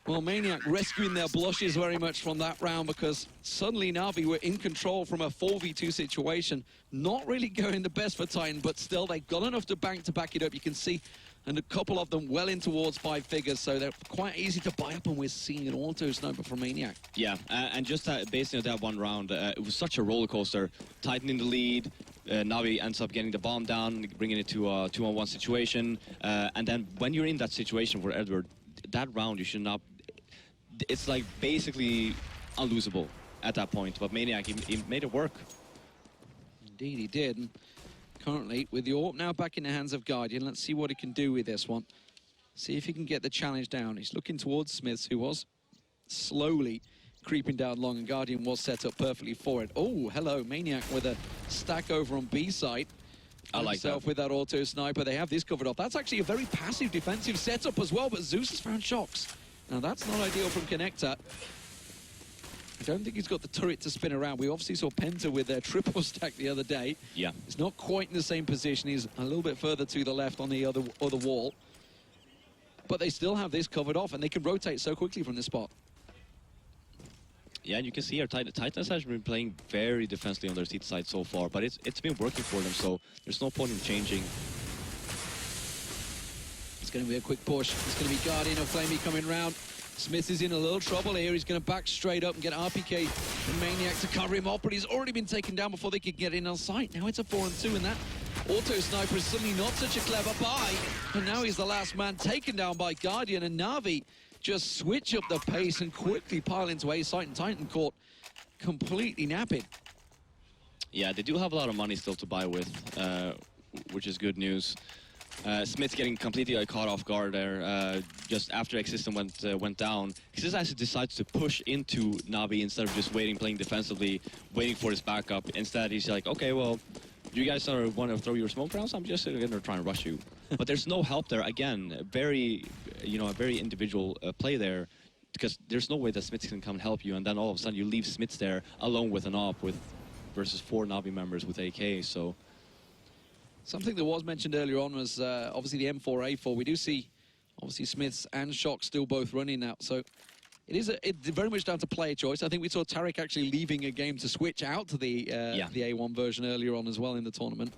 A: Well, Maniac rescuing their blushes very much from that round, because suddenly NaVi were in control from a 4v2 situation. Not really going the best for Titan, but still they got enough to back it up. You can see, and a couple of them well in towards 5 figures, so they're quite easy to buy up, and we're seeing an auto sniper from Maniac.
B: Yeah, and just based on that one round, it was such a roller coaster. Titan in the lead, NaVi ends up getting the bomb down, bringing it to a 2-on-1 situation, and then when you're in that situation for Edward, that round you should not. It's like basically unlosable at that point, but Maniac, he made it work.
A: Indeed he did. And currently, with the AWP now back in the hands of Guardian, let's see what he can do with this one. See if he can get the challenge down. He's looking towards Smiths, who was slowly creeping down long, and Guardian was set up perfectly for it. Oh, hello, Maniac with a stack over on B site.
B: I like that.
A: With that auto sniper, they have this covered off. That's actually a very passive defensive setup as well, but Zeus has found Shox. Now that's not ideal from Connector. I don't think he's got the turret to spin around. We obviously saw Penta with their triple stack the other day.
B: Yeah.
A: He's not quite in the same position. He's a little bit further to the left on the other wall. But they still have this covered off, and they can rotate so quickly from this spot.
B: Yeah, and you can see our Titans have been playing very defensively on their seat side so far, but it's been working for them, so there's no point in changing.
A: It's going to be a quick push. It's going to be Guardian or Flamey coming round. Smith is in a little trouble here. He's going to back straight up and get RPK and Maniac to cover him off, but he's already been taken down before they could get in on sight. Now it's a 4-on-2, and that auto sniper is suddenly not such a clever buy. And now he's the last man taken down by Guardian, and NaVi just switch up the pace and quickly pile into A site, and Titan caught completely napping.
B: Yeah, they do have a lot of money still to buy with, which is good news. Smith's getting completely caught off guard there. Just after Existence went down, Existence actually decides to push into NaVi instead of just playing defensively, waiting for his backup. Instead, he's like, okay, well, you guys want to throw your smoke rounds? I'm just going to try and rush you. But there's no help there. Again, a very individual play there, because there's no way that Smiths can come and help you, and then all of a sudden you leave Smiths there alone with an op versus 4 NaVi members with AK. So.
A: Something that was mentioned earlier on was obviously the M4A4. We do see, obviously, Smiths and Shox still both running now. So it's very much down to player choice. I think we saw Tarek actually leaving a game to switch out to the A1 version earlier on as well in the tournament.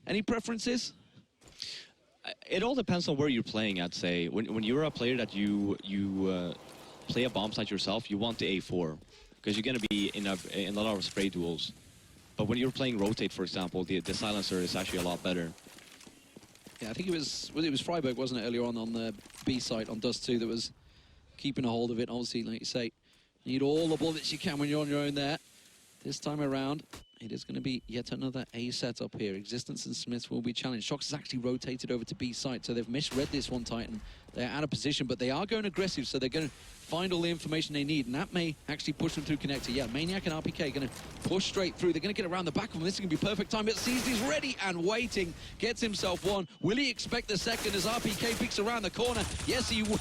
A: Any preferences?
B: It all depends on where you're playing, I'd say. When you're a player that you play a bomb site yourself, you want the A4, because you're going to be in a lot of spray duels. But when you're playing Rotate, for example, the silencer is actually a lot better.
A: Yeah, I think it was Freiburg, wasn't it, earlier on the B site on Dust 2 that was keeping a hold of it. Obviously, like you say, Need all the bullets you can when you're on your own there. This time around, it is going to be yet another A setup here. Existence and Smith will be challenged. Shox has actually rotated over to B site, so they've misread this one, Titan. They're out of position, but they are going aggressive, so they're going to find all the information they need, and that may actually push them through connector. Yeah, Maniac and RPK going to push straight through. They're going to get around the back of them. This is going to be perfect time, but Seized is ready and waiting. Gets himself one. Will he expect the second as RPK peeks around the corner? Yes, he will.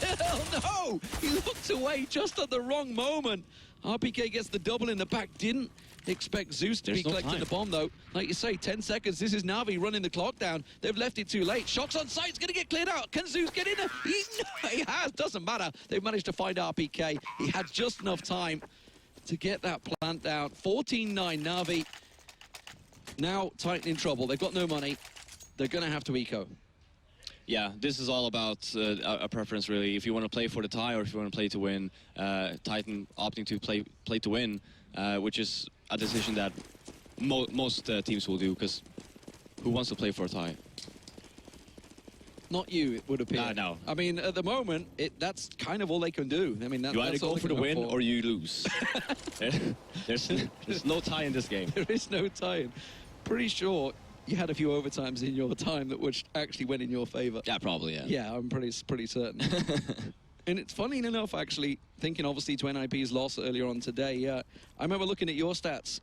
A: No! He looked away just at the wrong moment. RPK gets the double in the back. Didn't expect Zeus to be collecting the bomb, though. Like you say, 10 seconds. This is NaVi running the clock down. They've left it too late. Shox on site. It's going to get cleared out. Can Zeus get in there? He has. Doesn't matter. They've managed to find RPK. He had just enough time to get that plant down. 14-9 NaVi. Now Titan in trouble. They've got no money. They're going to have to eco.
B: Yeah, this is all about a preference, really. If you want to play for the tie or if you want to play to win, Titan opting to play to win, which is a decision that most teams will do, because who wants to play for a tie?
A: Not you, it would appear.
B: No.
A: I mean, at the moment, that's kind of all they can do. I mean,
B: you either go for the win or you lose. There's no tie in this game.
A: There is no tie. Pretty sure you had a few overtimes in your time that which actually went in your favor.
B: Yeah, probably, yeah.
A: Yeah, I'm pretty certain. And it's funny enough, actually, thinking obviously to NIP's loss earlier on today. I remember looking at your stats,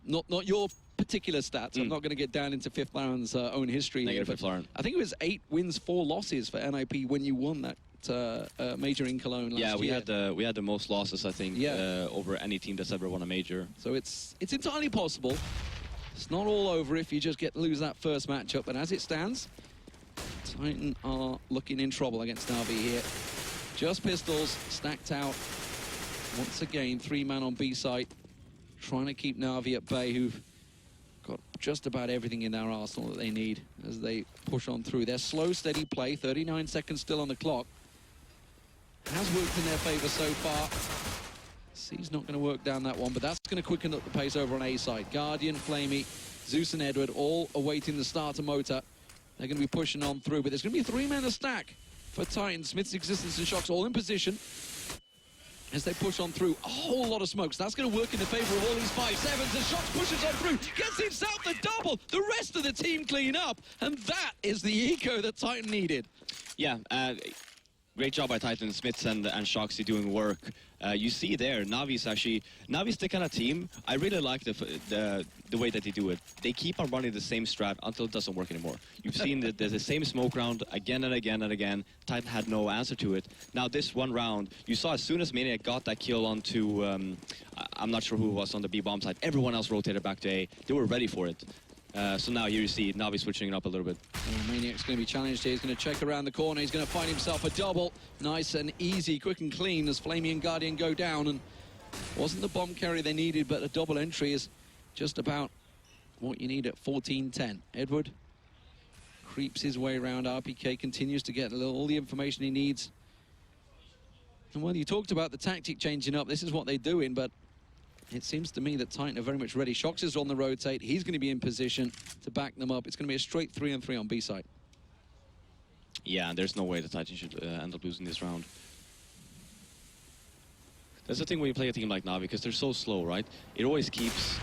A: not your particular stats. I'm not going to get down into Fifth Baron's own history here, but I think it was 8 wins, 4 losses for NIP when you won that major in Cologne last year.
B: Yeah, we had the most losses, I think, over any team that's ever won a major.
A: So it's entirely possible. It's not all over if you just lose that first matchup, but as it stands, Titan are looking in trouble against NaVi here. Just pistols stacked out. Once again, 3-man on B site, trying to keep NaVi at bay, who've got just about everything in their arsenal that they need as they push on through. Their slow, steady play, 39 seconds still on the clock, has worked in their favor so far. He's not going to work down that one, but that's going to quicken up the pace over on A side. Guardian, Flamey, Zeus and Edward all awaiting the starter motor. They're going to be pushing on through, but there's going to be 3 men a stack for Titan. Smith's Existence and Shox all in position as they push on through. A whole lot of smokes. That's going to work in the favor of all these 5-7s as Shox pushes on through, gets himself the double. The rest of the team clean up, and that is the eco that Titan needed.
B: Yeah, great job by Titan. Smiths and Shoxy doing work. You see there, Navi's the kind of team, I really like the way that they do it. They keep on running the same strat until it doesn't work anymore. You've seen that there's the same smoke round again and again and again. Titan had no answer to it. Now this one round, you saw as soon as Maniac got that kill onto, I'm not sure who was on the B-bomb side, everyone else rotated back to A. They were ready for it. So now here you see Navi switching it up a little bit.
A: Maniac's going to be challenged here. He's going to check around the corner. He's going to find himself a double. Nice and easy, quick and clean as Flamey and Guardian go down. And wasn't the bomb carry they needed, but a double entry is just about what you need at 14-10. Edward creeps his way around. RPK continues to get all the information he needs. And well, you talked about the tactic changing up. This is what they're doing, but it seems to me that Titan are very much ready. Shox is on the rotate. He's going to be in position to back them up. It's going to be a straight 3-on-3 on B side.
B: Yeah, there's no way the Titan should end up losing this round. That's the thing when you play a team like NaVi, because they're so slow, right? It always keeps...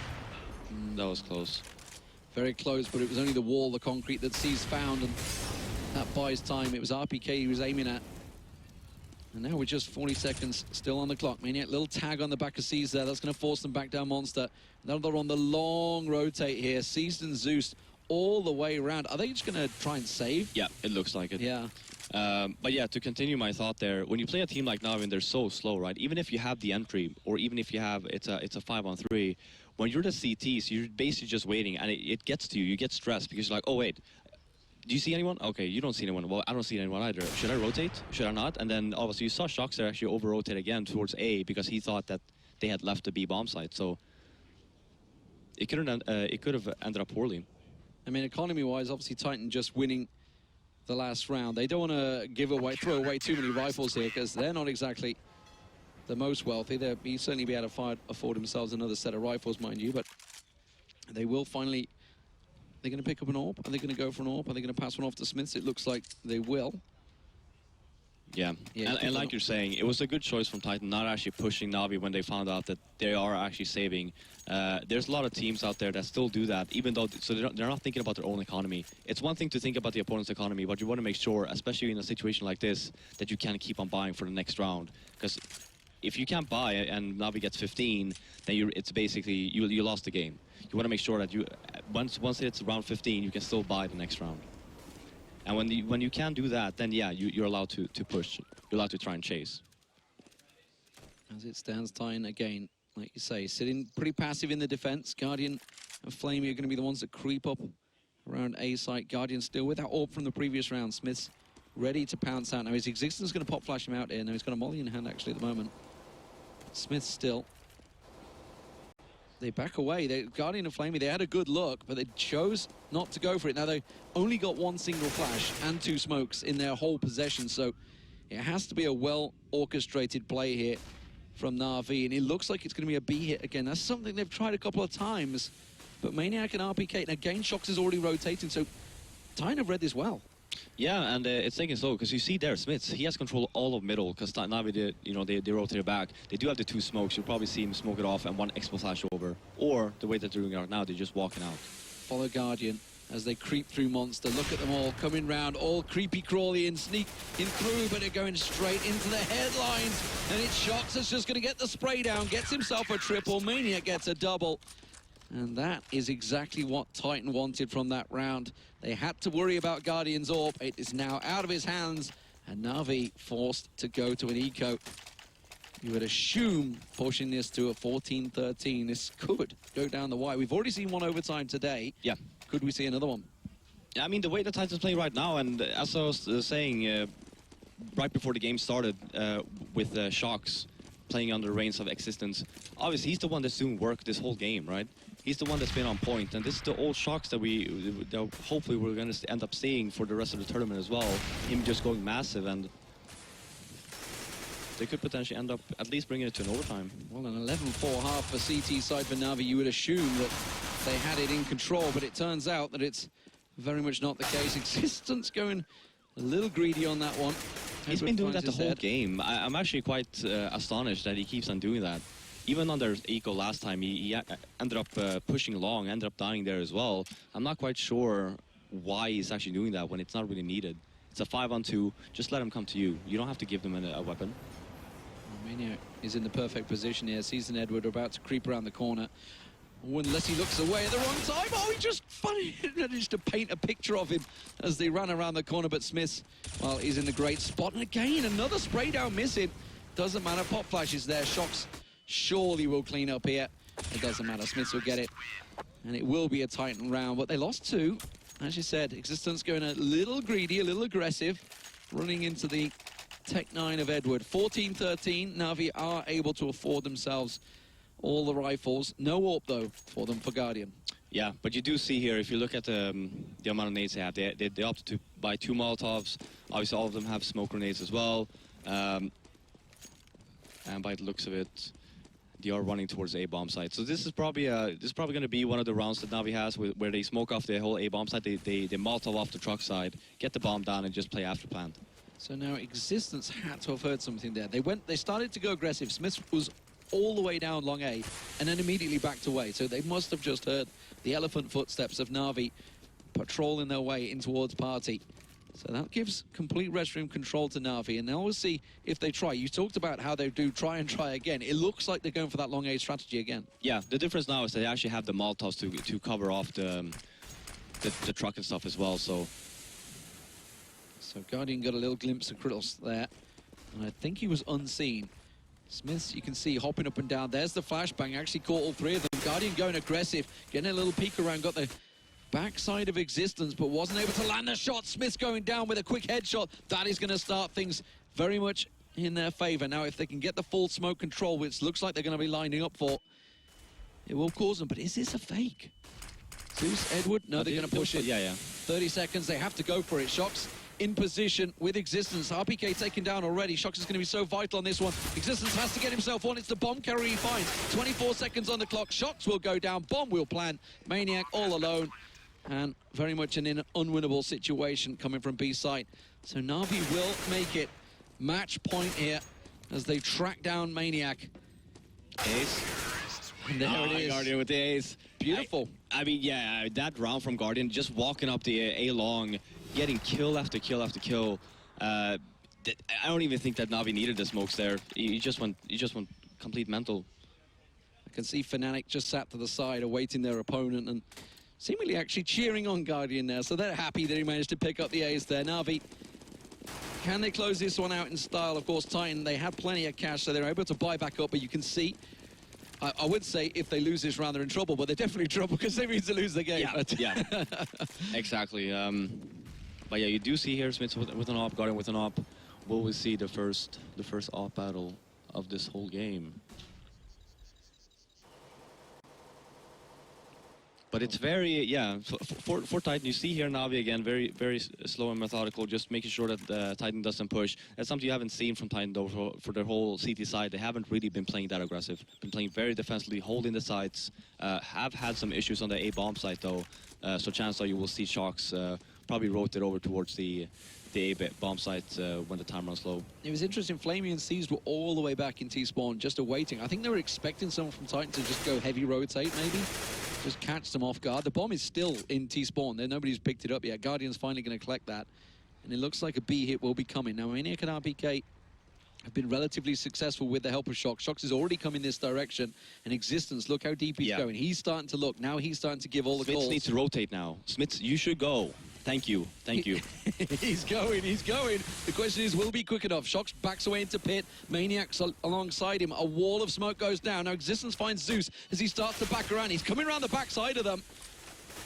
B: that was close.
A: Very close, but it was only the wall, the concrete that C's found, and that buys time. It was RPK he was aiming at. And now we're just 40 seconds still on the clock. Maniac, little tag on the back of C's there. That's going to force them back down Monster. Now they're on the long rotate here. C's and Zeus all the way around. Are they just going to try and save?
B: Yeah, it looks like it.
A: Yeah.
B: But yeah, to continue my thought there, when you play a team like NaVi and they're so slow, right? Even if you have the entry, or even if you have, it's a 5-on-3, when you're the CTs, you're basically just waiting, and it gets to you. You get stressed because you're like, oh, wait. Do you see anyone? Okay, you don't see anyone. Well, I don't see anyone either. Should I rotate? Should I not? And then obviously you saw Shox there actually over-rotate again towards A because he thought that they had left the B bomb site. So it could have ended up poorly.
A: I mean, economy-wise, obviously Titan just winning the last round. They don't want to throw away too many rifles here because they're not exactly the most wealthy. They'll certainly be able to afford themselves another set of rifles, mind you, but they will finally... They're going to pick up an AWP. Are they going to go for an AWP? Are they going to pass one off to Smiths? It looks like they will.
B: Yeah, and like you're saying, it was a good choice from Titan not actually pushing NaVi when they found out that they are actually saving. There's a lot of teams out there that still do that, even though they're not thinking about their own economy. It's one thing to think about the opponent's economy, but you want to make sure, especially in a situation like this, that you can keep on buying for the next round. Because if you can't buy and NaVi gets 15, then it's basically you lost the game. You want to make sure that you once it's round 15, you can still buy the next round. And when you can't do that, then yeah, you're allowed to push. You're allowed to try and chase.
A: As it stands, Titan again, like you say, sitting pretty passive in the defense. Guardian and Flamey are going to be the ones that creep up around A site. Guardian still with that orb from the previous round. Smith's ready to pounce out. Now his existence is going to pop flash him out here. Now he's got a molly in hand actually at the moment. Smith still. They back away. Guardian and Flamey, they had a good look, but they chose not to go for it. Now, they only got one single flash and 2 smokes in their whole possession, so it has to be a well-orchestrated play here from NaVi, and it looks like it's going to be a B hit again. That's something they've tried a couple of times, but Maniac and RPK, and again, Shox is already rotating, so Titan have read this well.
B: Yeah, and it's taking slow because you see there, Smiths, he has control all of middle because NaVi, they rotate back. They do have the 2 smokes. You'll probably see him smoke it off and 1 expo flash over. Or the way that they're doing it right now, they're just walking out.
A: Follow Guardian as they creep through Monster. Look at them all coming round, all creepy crawly and sneak in through, but they're going straight into the headlines. And it's Shox that's just going to get the spray down, gets himself a triple. Maniac gets a double. And that is exactly what Titan wanted from that round. They had to worry about Guardian's orb. It is now out of his hands, and NaVi forced to go to an eco. You would assume pushing this to a 14-13. This could go down the wire. We've already seen one overtime today.
B: Yeah.
A: Could we see another one?
B: I mean, the way the Titans play right now, and as I was saying right before the game started with Shox playing under the reins of existence, obviously he's the one that's doing work this whole game, right? He's the one that's been on point, and this is the old Shox that hopefully we're going to end up seeing for the rest of the tournament as well. Him just going massive, and they could potentially end up at least bringing it to an overtime.
A: Well, an 11-4 half for CT side for NaVi. You would assume that they had it in control, but it turns out that it's very much not the case. Existence going a little greedy on that one.
B: He's been doing that the whole game. I'm actually quite astonished that he keeps on doing that. Even on their eco last time, he ended up pushing long, ended up dying there as well. I'm not quite sure why he's actually doing that when it's not really needed. It's a 5-on-2. Just let him come to you. You don't have to give them a weapon.
A: Maniac is in the perfect position here. Sees an Edward about to creep around the corner. Unless he looks away at the wrong time. Oh, he just managed to paint a picture of him as they ran around the corner. But Smith, well, he's in the great spot. And again, another spray down missing. Doesn't matter. Pop flash is there. Shox surely will clean up here. It doesn't matter. Smiths will get it. And it will be a Titan round. But they lost 2. As you said, Existence going a little greedy, a little aggressive. Running into the Tech 9 of Edward. 14-13. NaVi are able to afford themselves all the rifles. No AWP, though, for them for Guardian.
B: Yeah, but you do see here, if you look at the amount of nades they have, they opted to buy 2 Molotovs. Obviously, all of them have smoke grenades as well. And by the looks of it, they are running towards the A-bomb site. So this is probably going to be one of the rounds that NaVi has where they smoke off the whole A-bomb site. They Molotov off the truck side, get the bomb down, and just play after plan.
A: So now Existence had to have heard something there. They started to go aggressive. Smith was all the way down long A and then immediately backed away. So they must have just heard the elephant footsteps of NaVi patrolling their way in towards party. So that gives complete restroom control to NaVi, and now we'll see if they try. You talked about how they do try and try again. It looks like they're going for that long A strategy again. Yeah,
B: the difference now is they actually have the Molotovs to cover off the truck and stuff as well. So
A: Guardian got a little glimpse across there, and I think he was unseen. Smiths, you can see, hopping up and down. There's the flashbang, actually caught all 3 of them. Guardian going aggressive, getting a little peek around, got the backside of Existence, but wasn't able to land a shot. Smith's going down with a quick headshot. That is going to start things very much in their favor. Now, if they can get the full smoke control, which looks like they're going to be lining up for, it will cause them. But is this a fake? Zeus, Edward? No, they're going to push it.
B: Yeah.
A: 30 seconds, they have to go for it. Shox in position with Existence. RPK taken down already. Shox is going to be so vital on this one. Existence has to get himself one. It's the bomb carry he finds. 24 seconds on the clock. Shox will go down. Bomb will plant. Maniac all alone. And very much an unwinnable situation coming from B site. So NaVi will make it match point here as they track down Maniac.
B: Ace.
A: And there it is.
B: Guardian with the ace.
A: Beautiful.
B: I mean, yeah, that round from Guardian, just walking up the A long, getting kill after kill after kill. I don't even think that NaVi needed the smokes there. He just went complete mental.
A: I can see Fnatic just sat to the side awaiting their opponent and seemingly actually cheering on Guardian there. So they're happy that he managed to pick up the ace there. NaVi, can they close this one out in style? Of course, Titan, they had plenty of cash, so they're able to buy back up, but you can see, I would say if they lose this round, they're in trouble, but they're definitely in trouble because they need to lose the game.
B: Yeah, yeah. Exactly. But yeah, you do see here Smith with an op, Guardian with an op. Will we see the first op battle of this whole game? But it's very, yeah, for Titan, you see here NaVi again, very slow and methodical, just making sure that Titan doesn't push. That's something you haven't seen from Titan, though, for their whole CT side. They haven't really been playing that aggressive. Been playing very defensively, holding the sites. Have had some issues on the A bomb site, though. So chances are you will see Shocks probably rotate over towards the A bomb site when the time runs low.
A: It was interesting, Flamey and Seized were all the way back in T-spawn, just awaiting. I think they were expecting someone from Titan to just go heavy rotate, maybe. Just catch them off guard. The bomb is still in T-spawn. Nobody's picked it up yet. Guardian's finally going to collect that. And it looks like a B hit will be coming. Now, Maniac and RPK have been relatively successful with the help of Shox. Shox has already come in this direction. And Existence, look how deep he's going. He's starting to look. Now he's starting to give all the calls.
B: Smits needs to rotate now. Smits, you should go. Thank you. Thank you.
A: He's going. He's going. The question is, will he be quick enough? Shox backs away into pit. Maniac's alongside him. A wall of smoke goes down. Now Existence finds Zeus as he starts to back around. He's coming around the backside of them.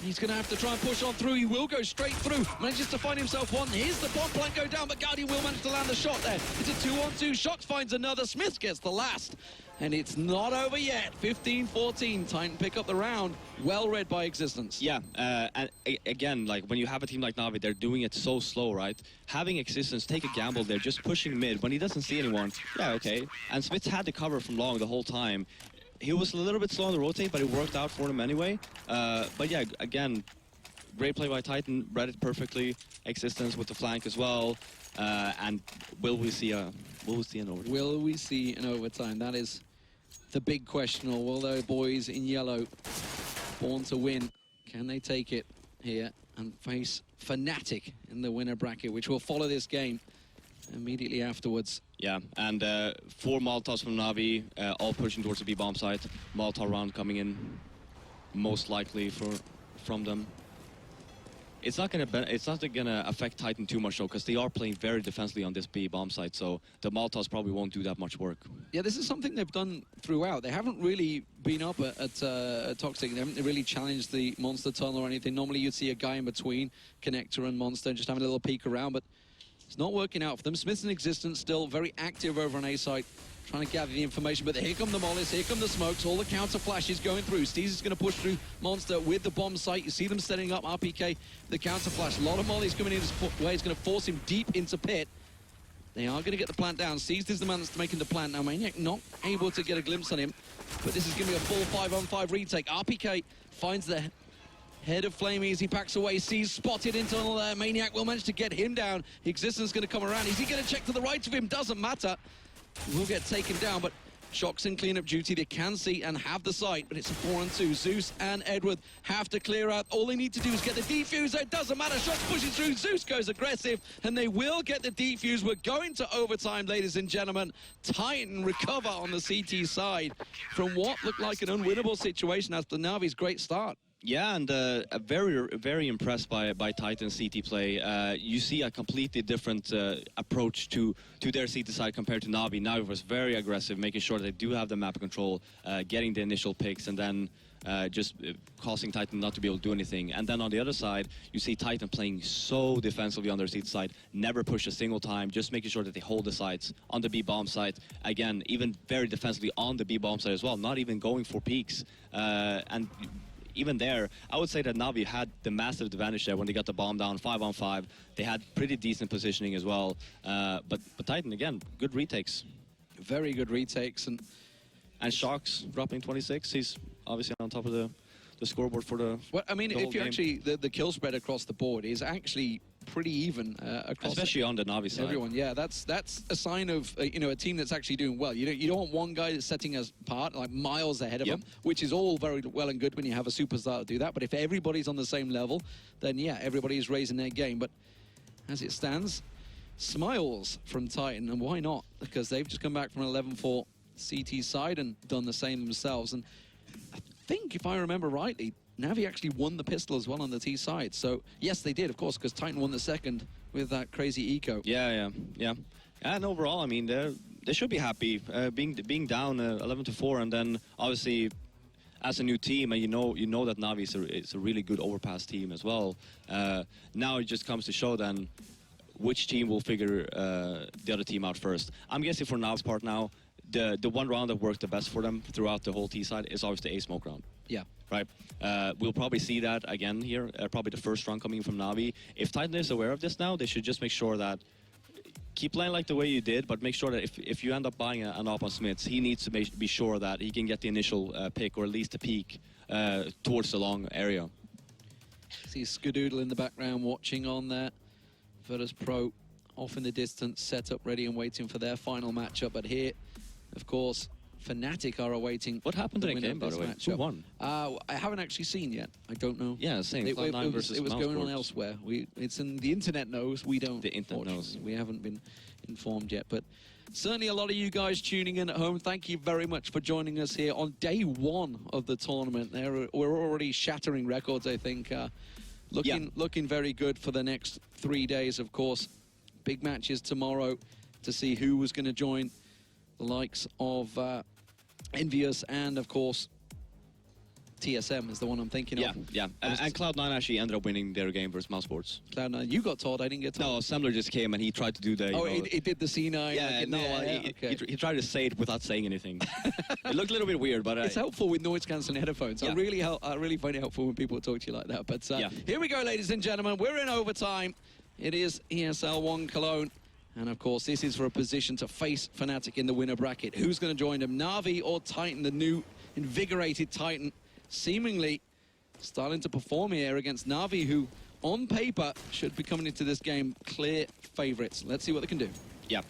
A: He's going to have to try and push on through. He will go straight through. Manages to find himself one. Here's the bomb plant go down, but Guardian will manage to land the shot there. It's a 2-on-2. Shox finds another. Smith gets the last. And it's not over yet. 15-14. Titan pick up the round. Well read by Existence.
B: Yeah, and again, like when you have a team like NaVi, they're doing it so slow, right? Having Existence take a gamble there, just pushing mid when he doesn't see anyone. Yeah, okay. And Smith had the cover from long the whole time. He was a little bit slow on the rotate, but it worked out for him anyway. But yeah, again, great play by Titan. Read it perfectly. Existence with the flank as well. And will we see an overtime?
A: Will we see an overtime? That is the big question. Or will those boys in yellow, born to win, can they take it here and face Fnatic in the winner bracket, which will follow this game immediately afterwards?
B: Yeah, and 4 Molotovs from NaVi, all pushing towards the B bomb site. Molotov round coming in, most likely from them. It's not gonna affect Titan too much though, because they are playing very defensively on this B bomb site, so the Molotovs probably won't do that much work.
A: Yeah, this is something they've done throughout. They haven't really been up at Toxic. They haven't really challenged the Monster tunnel or anything. Normally you'd see a guy in between Connector and Monster just having a little peek around, but it's not working out for them. Smith's in Existence still very active over on A site, trying to gather the information, but here come the mollies, here come the smokes, all the counter flashes going through. Steez is going to push through Monster with the bomb site. You see them setting up RPK, the counter flash. A lot of mollies coming in his way. It's going to force him deep into pit. They are going to get the plant down. Steez is the man that's making the plant. Now Maniac not able to get a glimpse on him, but this is going to be a full 5-on-5 retake. RPK finds the head of Flamey as he backs away. Sees spotted internal there. Maniac will manage to get him down. Existence going to come around. Is he going to check to the right of him? Doesn't matter. He will get taken down, but Shox in cleanup duty. They can see and have the sight, but it's a 4-on-2. Zeus and Edward have to clear out. All they need to do is get the defuser. It doesn't matter. Shox pushes through. Zeus goes aggressive, and they will get the defuse. We're going to overtime, ladies and gentlemen. Titan recover on the CT side from what looked like an unwinnable situation after NaVi's great start.
B: Yeah, and very impressed by Titan's CT play. You see a completely different approach to their CT side compared to NaVi. NaVi was very aggressive, making sure they do have the map control, getting the initial picks, and then just causing Titan not to be able to do anything. And then on the other side, you see Titan playing so defensively on their CT side, never push a single time, just making sure that they hold the sites on the B bomb site. Again, even very defensively on the B bomb site as well, not even going for peaks. And even there, I would say that NaVi had the massive advantage there when they got the bomb down 5-on-5. They had pretty decent positioning as well. But Titan, again, good retakes.
A: Very good retakes. And
B: Shox dropping 26. He's obviously on top of the scoreboard for the
A: well, I mean, if you actually, the kill spread across the board is actually pretty even across.
B: Especially on the NaVi side.
A: Everyone, yeah, that's a sign of you know, a team that's actually doing well. You don't want one guy that's setting us apart like miles ahead of them, which is all very well and good when you have a superstar to do that. But if everybody's on the same level, then yeah, everybody's raising their game. But as it stands, smiles from Titan, and why not? Because they've just come back from an 11-4 CT side and done the same themselves. And I think, if I remember rightly, NaVi actually won the pistol as well on the T side. So, yes, they did, of course, because Titan won the second with that crazy eco.
B: Yeah. And overall, I mean, they should be happy being down 11-4, and then obviously, as a new team, and you know that NaVi is a really good Overpass team as well. Now it just comes to show then which team will figure the other team out first. I'm guessing for NaVi's part now, the one round that worked the best for them throughout the whole T side is obviously a smoke round.
A: Yeah.
B: Right. We'll probably see that again here. Probably the first round coming from NaVi. If Titan is aware of this now, they should just make sure that keep playing like the way you did, but make sure that if you end up buying an op on Smiths, he needs to be sure that he can get the initial pick, or at least a peek towards the long area.
A: See Skadoodle in the background watching on there. Virtus Pro off in the distance, set up, ready and waiting for their final matchup. But here, of course, Fnatic are awaiting.
B: What happened to the game, by the way? Who won?
A: I haven't actually seen yet. I don't know.
B: Yeah, same.
A: It was going on
B: Mousesports.
A: elsewhere. It's in the internet knows. We don't.
B: The internet knows.
A: We haven't been informed yet, but certainly a lot of you guys tuning in at home. Thank you very much for joining us here on day one of the tournament. We're already shattering records, I think. Looking very good for the next 3 days, of course. Big matches tomorrow to see who was going to join the likes of Envious and, of course, TSM is the one I'm thinking of.
B: Yeah. And Cloud9 actually ended up winning their game versus Mousesports.
A: Cloud9, you got told, I didn't get told.
B: No, Assembler just came and he tried to do the...
A: he did the C9.
B: Yeah, he tried to say it without saying anything. It looked a little bit weird, but...
A: It's helpful with noise-cancelling headphones.
B: Yeah.
A: I really find it helpful when people talk to you like that. But here we go, ladies and gentlemen. We're in overtime. It is ESL One Cologne. And, of course, this is for a position to face Fnatic in the winner bracket. Who's going to join them? NaVi or Titan, the new invigorated Titan, seemingly starting to perform here against NaVi, who, on paper, should be coming into this game clear favourites. Let's see what they can do.
B: Yeah,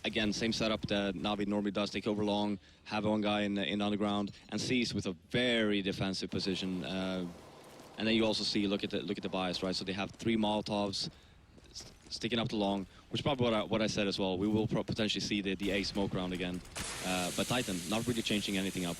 B: again, same setup that NaVi normally does. Take over long, have one guy in underground, and Cease with a very defensive position. And then you also see, look at the bias, right? So they have 3 Molotovs sticking up the long, which is probably what I said as well. We will potentially see the A smoke round again. But Titan, not really changing anything up.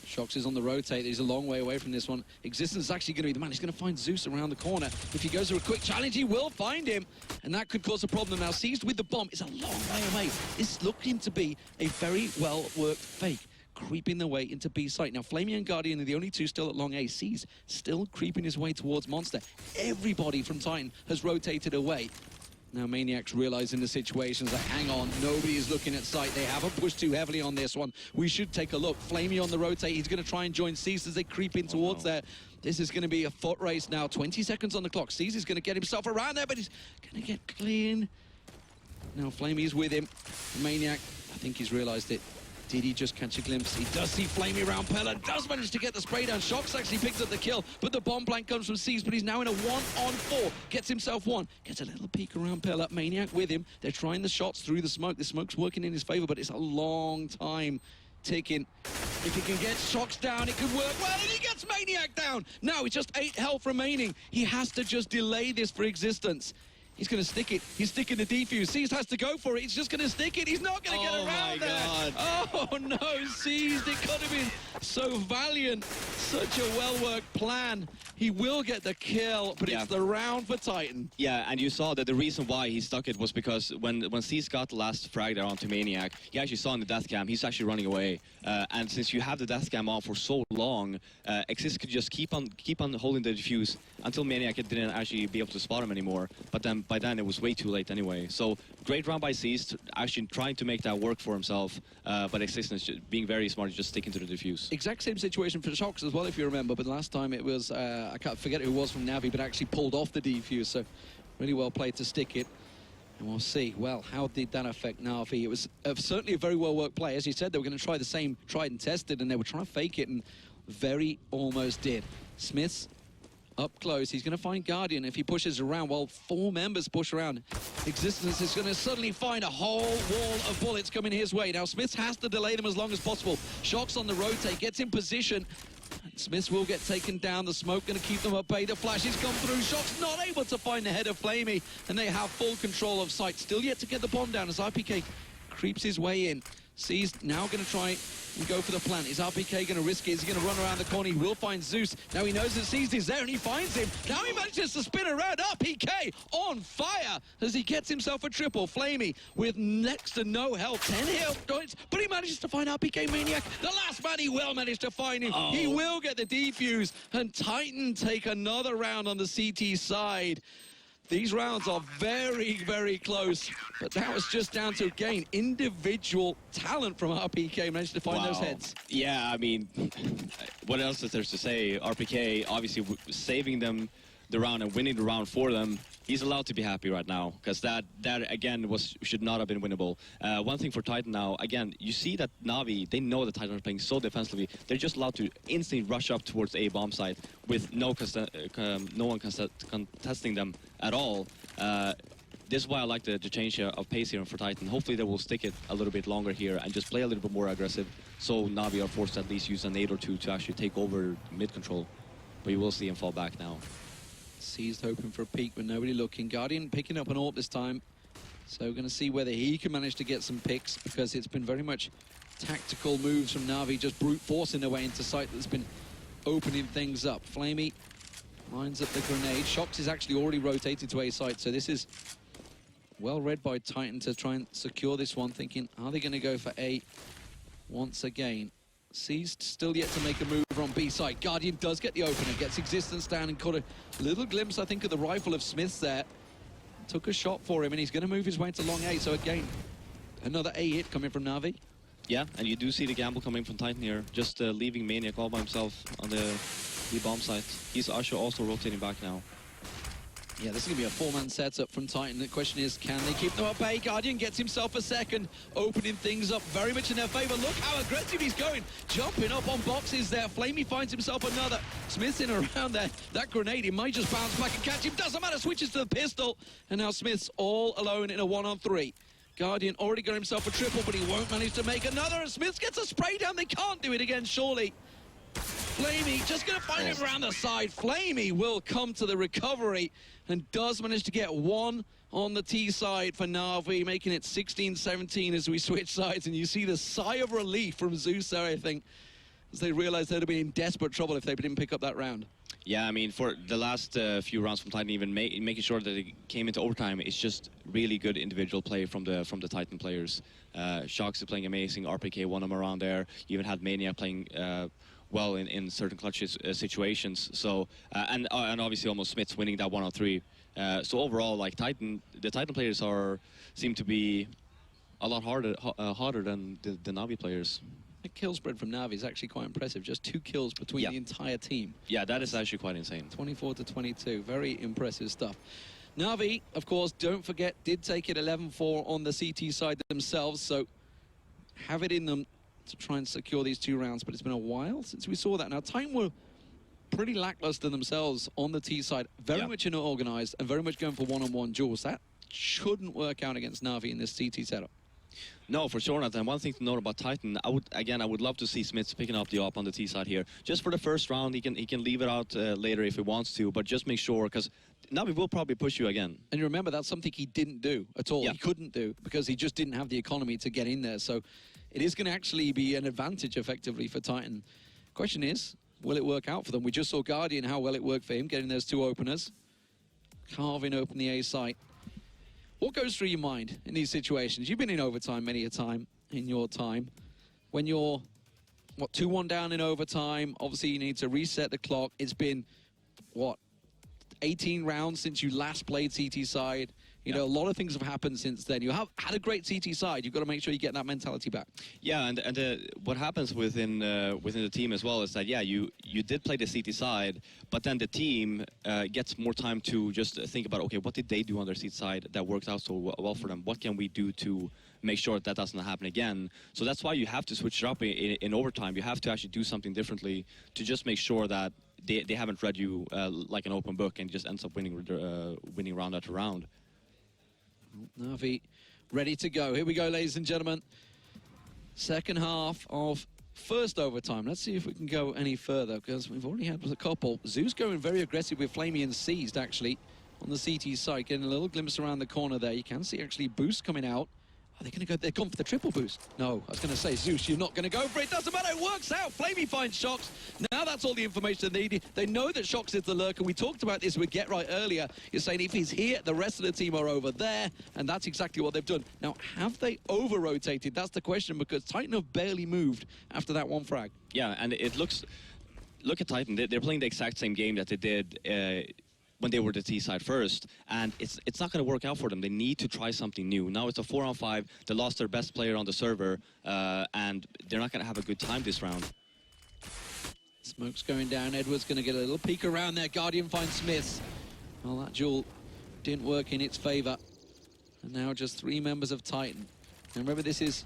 A: Shox is on the rotate. He's a long way away from this one. Existence is actually going to be the man. He's going to find Zeus around the corner. If he goes for a quick challenge, he will find him. And that could cause a problem. Now, Seized with the bomb is a long way away. It's looking to be a very well-worked fake, creeping their way into B site. Now, Flamey and Guardian are the only two still at long A. Seized still creeping his way towards Monster. Everybody from Titan has rotated away. Now Maniac's realizing the situation's like, hang on, nobody is looking at sight. They haven't pushed too heavily on this one. We should take a look. Flamey on the rotate. He's going to try and join Cease as they creep in towards there. This is going to be a foot race now. 20 seconds on the clock. Cease is going to get himself around there, but he's going to get clean. Now Flamey's with him. Maniac, I think he's realized it. Did he just catch a glimpse? He does see Flamey around Pella, does manage to get the spray down. Shox actually picks up the kill, but the bomb blank comes from Cease, but he's now in a 1-on-4. Gets himself one, gets a little peek around Pella. Maniac with him. They're trying the shots through the smoke. The smoke's working in his favor, but it's a long time ticking. If he can get Shox down, it could work well, and he gets Maniac down. Now it's just 8 health remaining. He has to just delay this for Existence. He's going to stick it. He's sticking the defuse. Seized has to go for it. He's just going to stick it. He's not going to get around there. Oh, no. Seized. It could have been so valiant. Such a well-worked plan. He will get the kill, but it's the round for Titan.
B: Yeah, and you saw that the reason why he stuck it was because when Seized got the last frag there onto Maniac, he actually saw in the death cam, he's actually running away. And since you have the death cam on for so long, Exist could just keep on holding the defuse until Maniac didn't actually be able to spot him anymore. But then by then it was way too late anyway. So great round by Seized, actually trying to make that work for himself. But Existence being very smart, just sticking to the defuse.
A: Exact same situation for Shox as well, if you remember. But last time it was, I can't forget who it was from NaVi, but actually pulled off the defuse. So really well played to stick it. And we'll see. Well, how did that affect NaVi? It was certainly a very well-worked play. As you said, they were going to try the same tried and tested, and they were trying to fake it, and very almost did. Smiths up close. He's going to find Guardian if he pushes around. While 4 members push around, Existence is going to suddenly find a whole wall of bullets coming his way. Now, Smith has to delay them as long as possible. Shox on the rotate, gets in position. Smiths will get taken down. The smoke going to keep them at bay. The flashes come through. Shox not able to find the head of Flamey, and they have full control of sight. Still yet to get the bomb down as RPK creeps his way in. C's now going to try and go for the plant. Is RPK going to risk it? Is he going to run around the corner? He will find Zeus. Now he knows that C's is there, and he finds him. Now he manages to spin around. RPK on fire as he gets himself a triple. Flamey with next to no health. 10 health points, but he manages to find RPK Maniac. The last man he will manage to find him. He will get the defuse, and Titan take another round on the CT side. These rounds are very, very close, but that was just down to, again, individual talent from RPK managed to find those heads.
B: Yeah, I mean, what else is there to say? RPK obviously saving them the round and winning the round for them. He's allowed to be happy right now, because that again should not have been winnable. One thing for Titan now, again, you see that NaVi, they know that Titan are playing so defensively. They're just allowed to instantly rush up towards A bomb site with no one contesting them at all. This is why I like the change of pace here for Titan. Hopefully they will stick it a little bit longer here and just play a little bit more aggressive, so NaVi are forced to at least use a nade or two to actually take over mid control. But you will see him fall back now.
A: Seized hoping for a peek, but nobody looking. Guardian picking up an AWP this time. So we're going to see whether he can manage to get some picks, because it's been very much tactical moves from NaVi, just brute forcing their way into sight that's been opening things up. Flamey lines up the grenade. Shox is actually already rotated to A site, so this is well read by Titan to try and secure this one, thinking, are they going to go for A once again? C's still yet to make a move on B side. Guardian does get the opener, gets Existence down and caught a little glimpse, I think, of the rifle of Smith's there. Took a shot for him, and he's going to move his way to long A. So again, another A hit coming from NaVi.
B: Yeah, and you do see the gamble coming from Titan here, just leaving Maniac all by himself on the bomb site. He's also rotating back now.
A: Yeah, this is going to be a 4-man setup from Titan. The question is, can they keep them at bay? Guardian gets himself a second, opening things up very much in their favor. Look how aggressive he's going, jumping up on boxes there. Flamey finds himself another. Smith's in around there. That grenade, he might just bounce back and catch him. Doesn't matter, switches to the pistol. And now Smith's all alone in a 1-on-3. Guardian already got himself a triple, but he won't manage to make another. And Smith gets a spray down. They can't do it again, surely. Flamey just going to find him around the side. Flamey will come to the recovery and does manage to get one on the T side for NaVi, making it 16-17 as we switch sides. And you see the sigh of relief from Zeus there, I think, as they realized they'd have been in desperate trouble if they didn't pick up that round.
B: Yeah, I mean, for the last few rounds from Titan, even making sure that it came into overtime, it's just really good individual play from the Titan players. Shox is playing amazing. RPK won him around there. You even had Maniac playing well in certain clutch situations. So and obviously almost Smith's winning that 1-on-3. So overall, like the Titan players seem to be a lot harder than the NaVi players.
A: The kill spread from NaVi is actually quite impressive. Just 2 kills between the entire team.
B: Yeah, that is actually quite insane.
A: 24-22, very impressive stuff. NaVi, of course, don't forget, did take it 11-4 on the CT side themselves, so have it in them to try and secure these 2 rounds, but it's been a while since we saw that. Now, Titan were pretty lackluster themselves on the T side, very much unorganized and very much going for one-on-one duels. That shouldn't work out against NaVi in this CT setup.
B: No, for sure not. And one thing to note about Titan, I would love to see Smith picking up the op on the T side here. Just for the first round, he can leave it out later if he wants to, but just make sure, because NaVi will probably push you again. And
A: you remember, that's something he didn't do at all. He couldn't do, because he just didn't have the economy to get in there. So it is going to actually be an advantage, effectively, for Titan. Question is, will it work out for them? We just saw Guardian, how well it worked for him, getting those 2 openers. Carving open the A site. What goes through your mind in these situations? You've been in overtime many a time in your time. When you're, 2-1 down in overtime, obviously you need to reset the clock. It's been, 18 rounds since you last played CT side. You know, a lot of things have happened since then. You have had a great CT side. You've got to make sure you get that mentality back. Yeah,
B: and what happens within the team as well is that, you did play the CT side, but then the team gets more time to just think about, okay, what did they do on their CT side that worked out so well for them? What can we do to make sure that doesn't happen again. So that's why you have to switch it up in overtime. You have to actually do something differently to just make sure that they haven't read you like an open book and just ends up winning round after round.
A: NaVi ready to go. Here we go, ladies and gentlemen. Second half of first overtime. Let's see if we can go any further, because we've already had a couple. Zeus going very aggressive with Flamey and Seized, actually, on the CT side. Getting a little glimpse around the corner there. You can see, actually, Boost coming out. Are they going to go? They've gone for the triple boost. No, I was going to say, Zeus, you're not going to go for it. Doesn't matter. It works out. Flamey finds Shox. Now that's all the information they need. They know that Shox is the lurker. We talked about this with Get Right earlier. You're saying if he's here, the rest of the team are over there. And that's exactly what they've done. Now, have they over-rotated? That's the question, because Titan have barely moved after that one frag.
B: Yeah, and it looks... Look at Titan. They're playing the exact same game that they did when they were the T side first, and it's not going to work out for them. They need to try something new. Now it's a 4-on-5. They lost their best player on the server, and they're not going to have a good time this round.
A: Smoke's going down. Edward's going to get a little peek around there. Guardian finds Smiths. Well, that duel didn't work in its favor. And now just 3 members of Titan. And remember, this is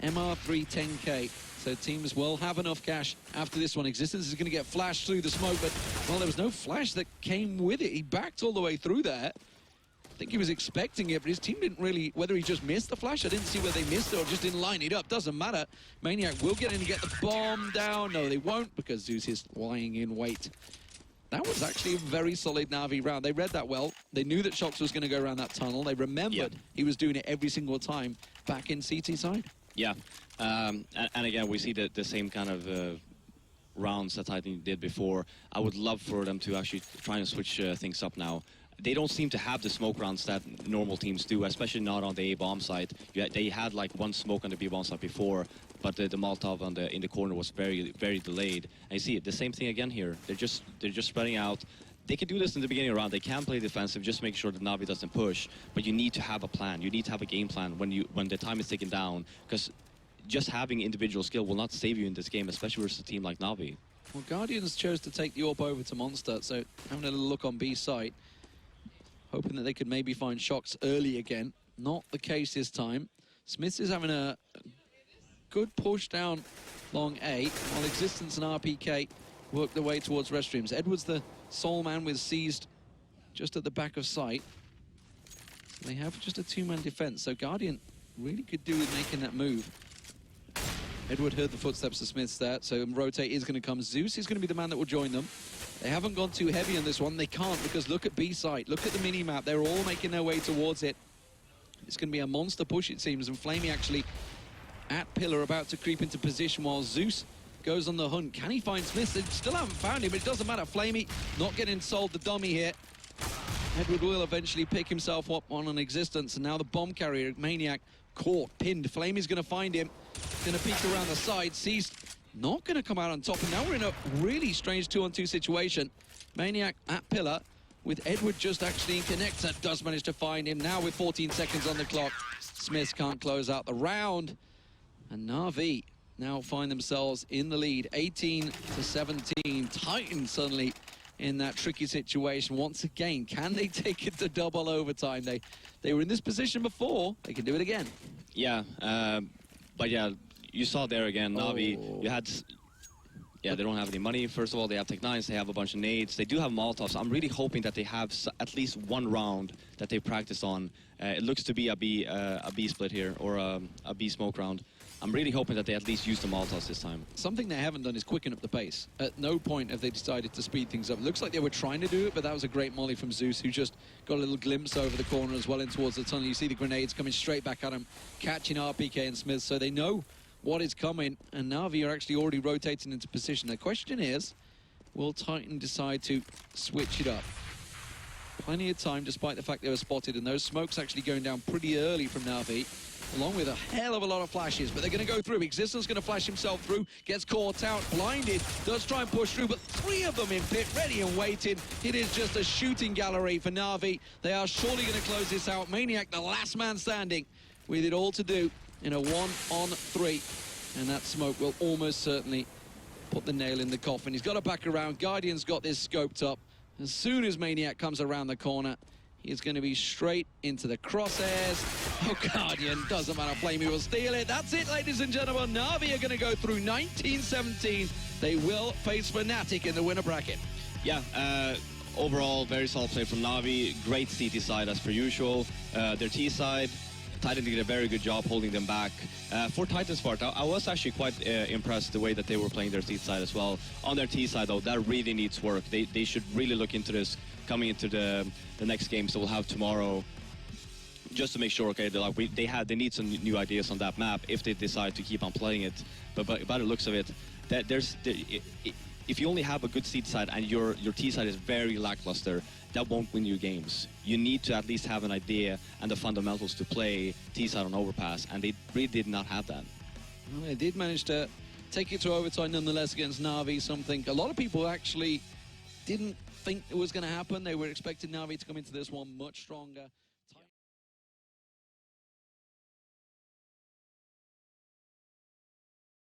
A: MR3 10K. So teams will have enough cash after this one. Existence is going to get flashed through the smoke, but, well, there was no flash that came with it. He backed all the way through there. I think he was expecting it, but his team didn't really, whether he just missed the flash, I didn't see whether they missed it or just didn't line it up. Doesn't matter. Maniac will get in and get the bomb down. No, they won't, because Zeus is lying in wait. That was actually a very solid Na'Vi round. They read that well. They knew that Shox was going to go around that tunnel. They remembered he was doing it every single time back in CT side.
B: Yeah, and again, we see the same kind of rounds that Titan did before. I would love for them to actually try and switch things up now. They don't seem to have the smoke rounds that normal teams do, especially not on the A-bomb side. They had like one smoke on the B-bomb side before, but the Molotov in the corner was very, very delayed. And you see the same thing again here. They're just spreading out. They can do this in the beginning of the round. They can play defensive, just make sure that Na'Vi doesn't push. But you need to have a plan. You need to have a game plan when the time is ticking down, because just having individual skill will not save you in this game, especially versus a team like Na'Vi.
A: Well, Guardians chose to take the AWP over to Monster, so having a little look on B site, hoping that they could maybe find Shox early again. Not the case this time. Smiths is having a good push down long A, while Existence and RPK work their way towards restrooms. Edward's the sole man with Seized just at the back of sight. They have just a 2-man defense, so Guardian really could do with making that move. Edward heard the footsteps of Smiths there, so rotate is going to come. Zeus is going to be the man that will join them. They haven't gone too heavy on this one. They can't, because look at B site. Look at the mini-map. They're all making their way towards it. It's going to be a monster push, it seems, and Flamey actually at pillar about to creep into position while Zeus goes on the hunt. Can he find Smiths? They still haven't found him, but it doesn't matter. Flamey not getting sold the dummy here. Edward will eventually pick himself up on an Existence, and now the bomb carrier, Maniac, caught, pinned. Flamey's going to find him. Going to peek around the side. Seized, not going to come out on top, and now we're in a really strange 2-on-2 situation. Maniac at pillar, with Edward just actually in connector, does manage to find him. Now with 14 seconds on the clock, Smiths can't close out the round, and Na'Vi now find themselves in the lead, 18-17. Titan suddenly in that tricky situation once again. Can they take it to double overtime? They were in this position before. They can do it again.
B: Yeah, but yeah, you saw there again, Na'Vi, you had... Yeah, they don't have any money. First of all, they have Tech-9s, they have a bunch of nades. They do have Molotovs. I'm really hoping that they have at least one round that they practice on. It looks to be a B split here, or a B smoke round. I'm really hoping that they at least use the Molotovs this time.
A: Something they haven't done is quicken up the pace. At no point have they decided to speed things up. Looks like they were trying to do it, but that was a great molly from Zeus, who just got a little glimpse over the corner as well in towards the tunnel. You see the grenades coming straight back at him, catching RPK and Smith, so they know what is coming, and Na'Vi are actually already rotating into position. The question is, will Titan decide to switch it up? Plenty of time, despite the fact they were spotted, and those smokes actually going down pretty early from Na'Vi, along with a hell of a lot of flashes, but they're going to go through. Existence going to flash himself through, gets caught out, blinded, does try and push through, but 3 of them in pit, ready and waiting. It is just a shooting gallery for Na'Vi. They are surely going to close this out. Maniac, the last man standing, with it all to do in a 1-on-3, and that smoke will almost certainly put the nail in the coffin. He's got to back around. Guardian's got this scoped up. As soon as Maniac comes around the corner, He's going to be straight into the crosshairs. Oh, Guardian, doesn't matter, Flamey will steal it. That's it, ladies and gentlemen. NaVi are going to go through 19-17. They will face Fnatic in the winner bracket.
B: Yeah, overall, very solid play from NaVi. Great CT side as per usual. Their T side, Titan did a very good job holding them back. For Titan's part, I was actually quite impressed the way that they were playing their T side as well. On their T side, though, that really needs work. They should really look into this coming into the next games that we'll have tomorrow, just to make sure, okay, they need some new ideas on that map if they decide to keep on playing it. But by the looks of it, that if you only have a good seed side and your T side is very lackluster, that won't win you games. You need to at least have an idea and the fundamentals to play T side on Overpass, and they really did not have that.
A: Well, they did manage to take it to overtime nonetheless against NaVi, something a lot of people actually didn't think it was going to happen. They were expecting NaVi to come into this one much stronger.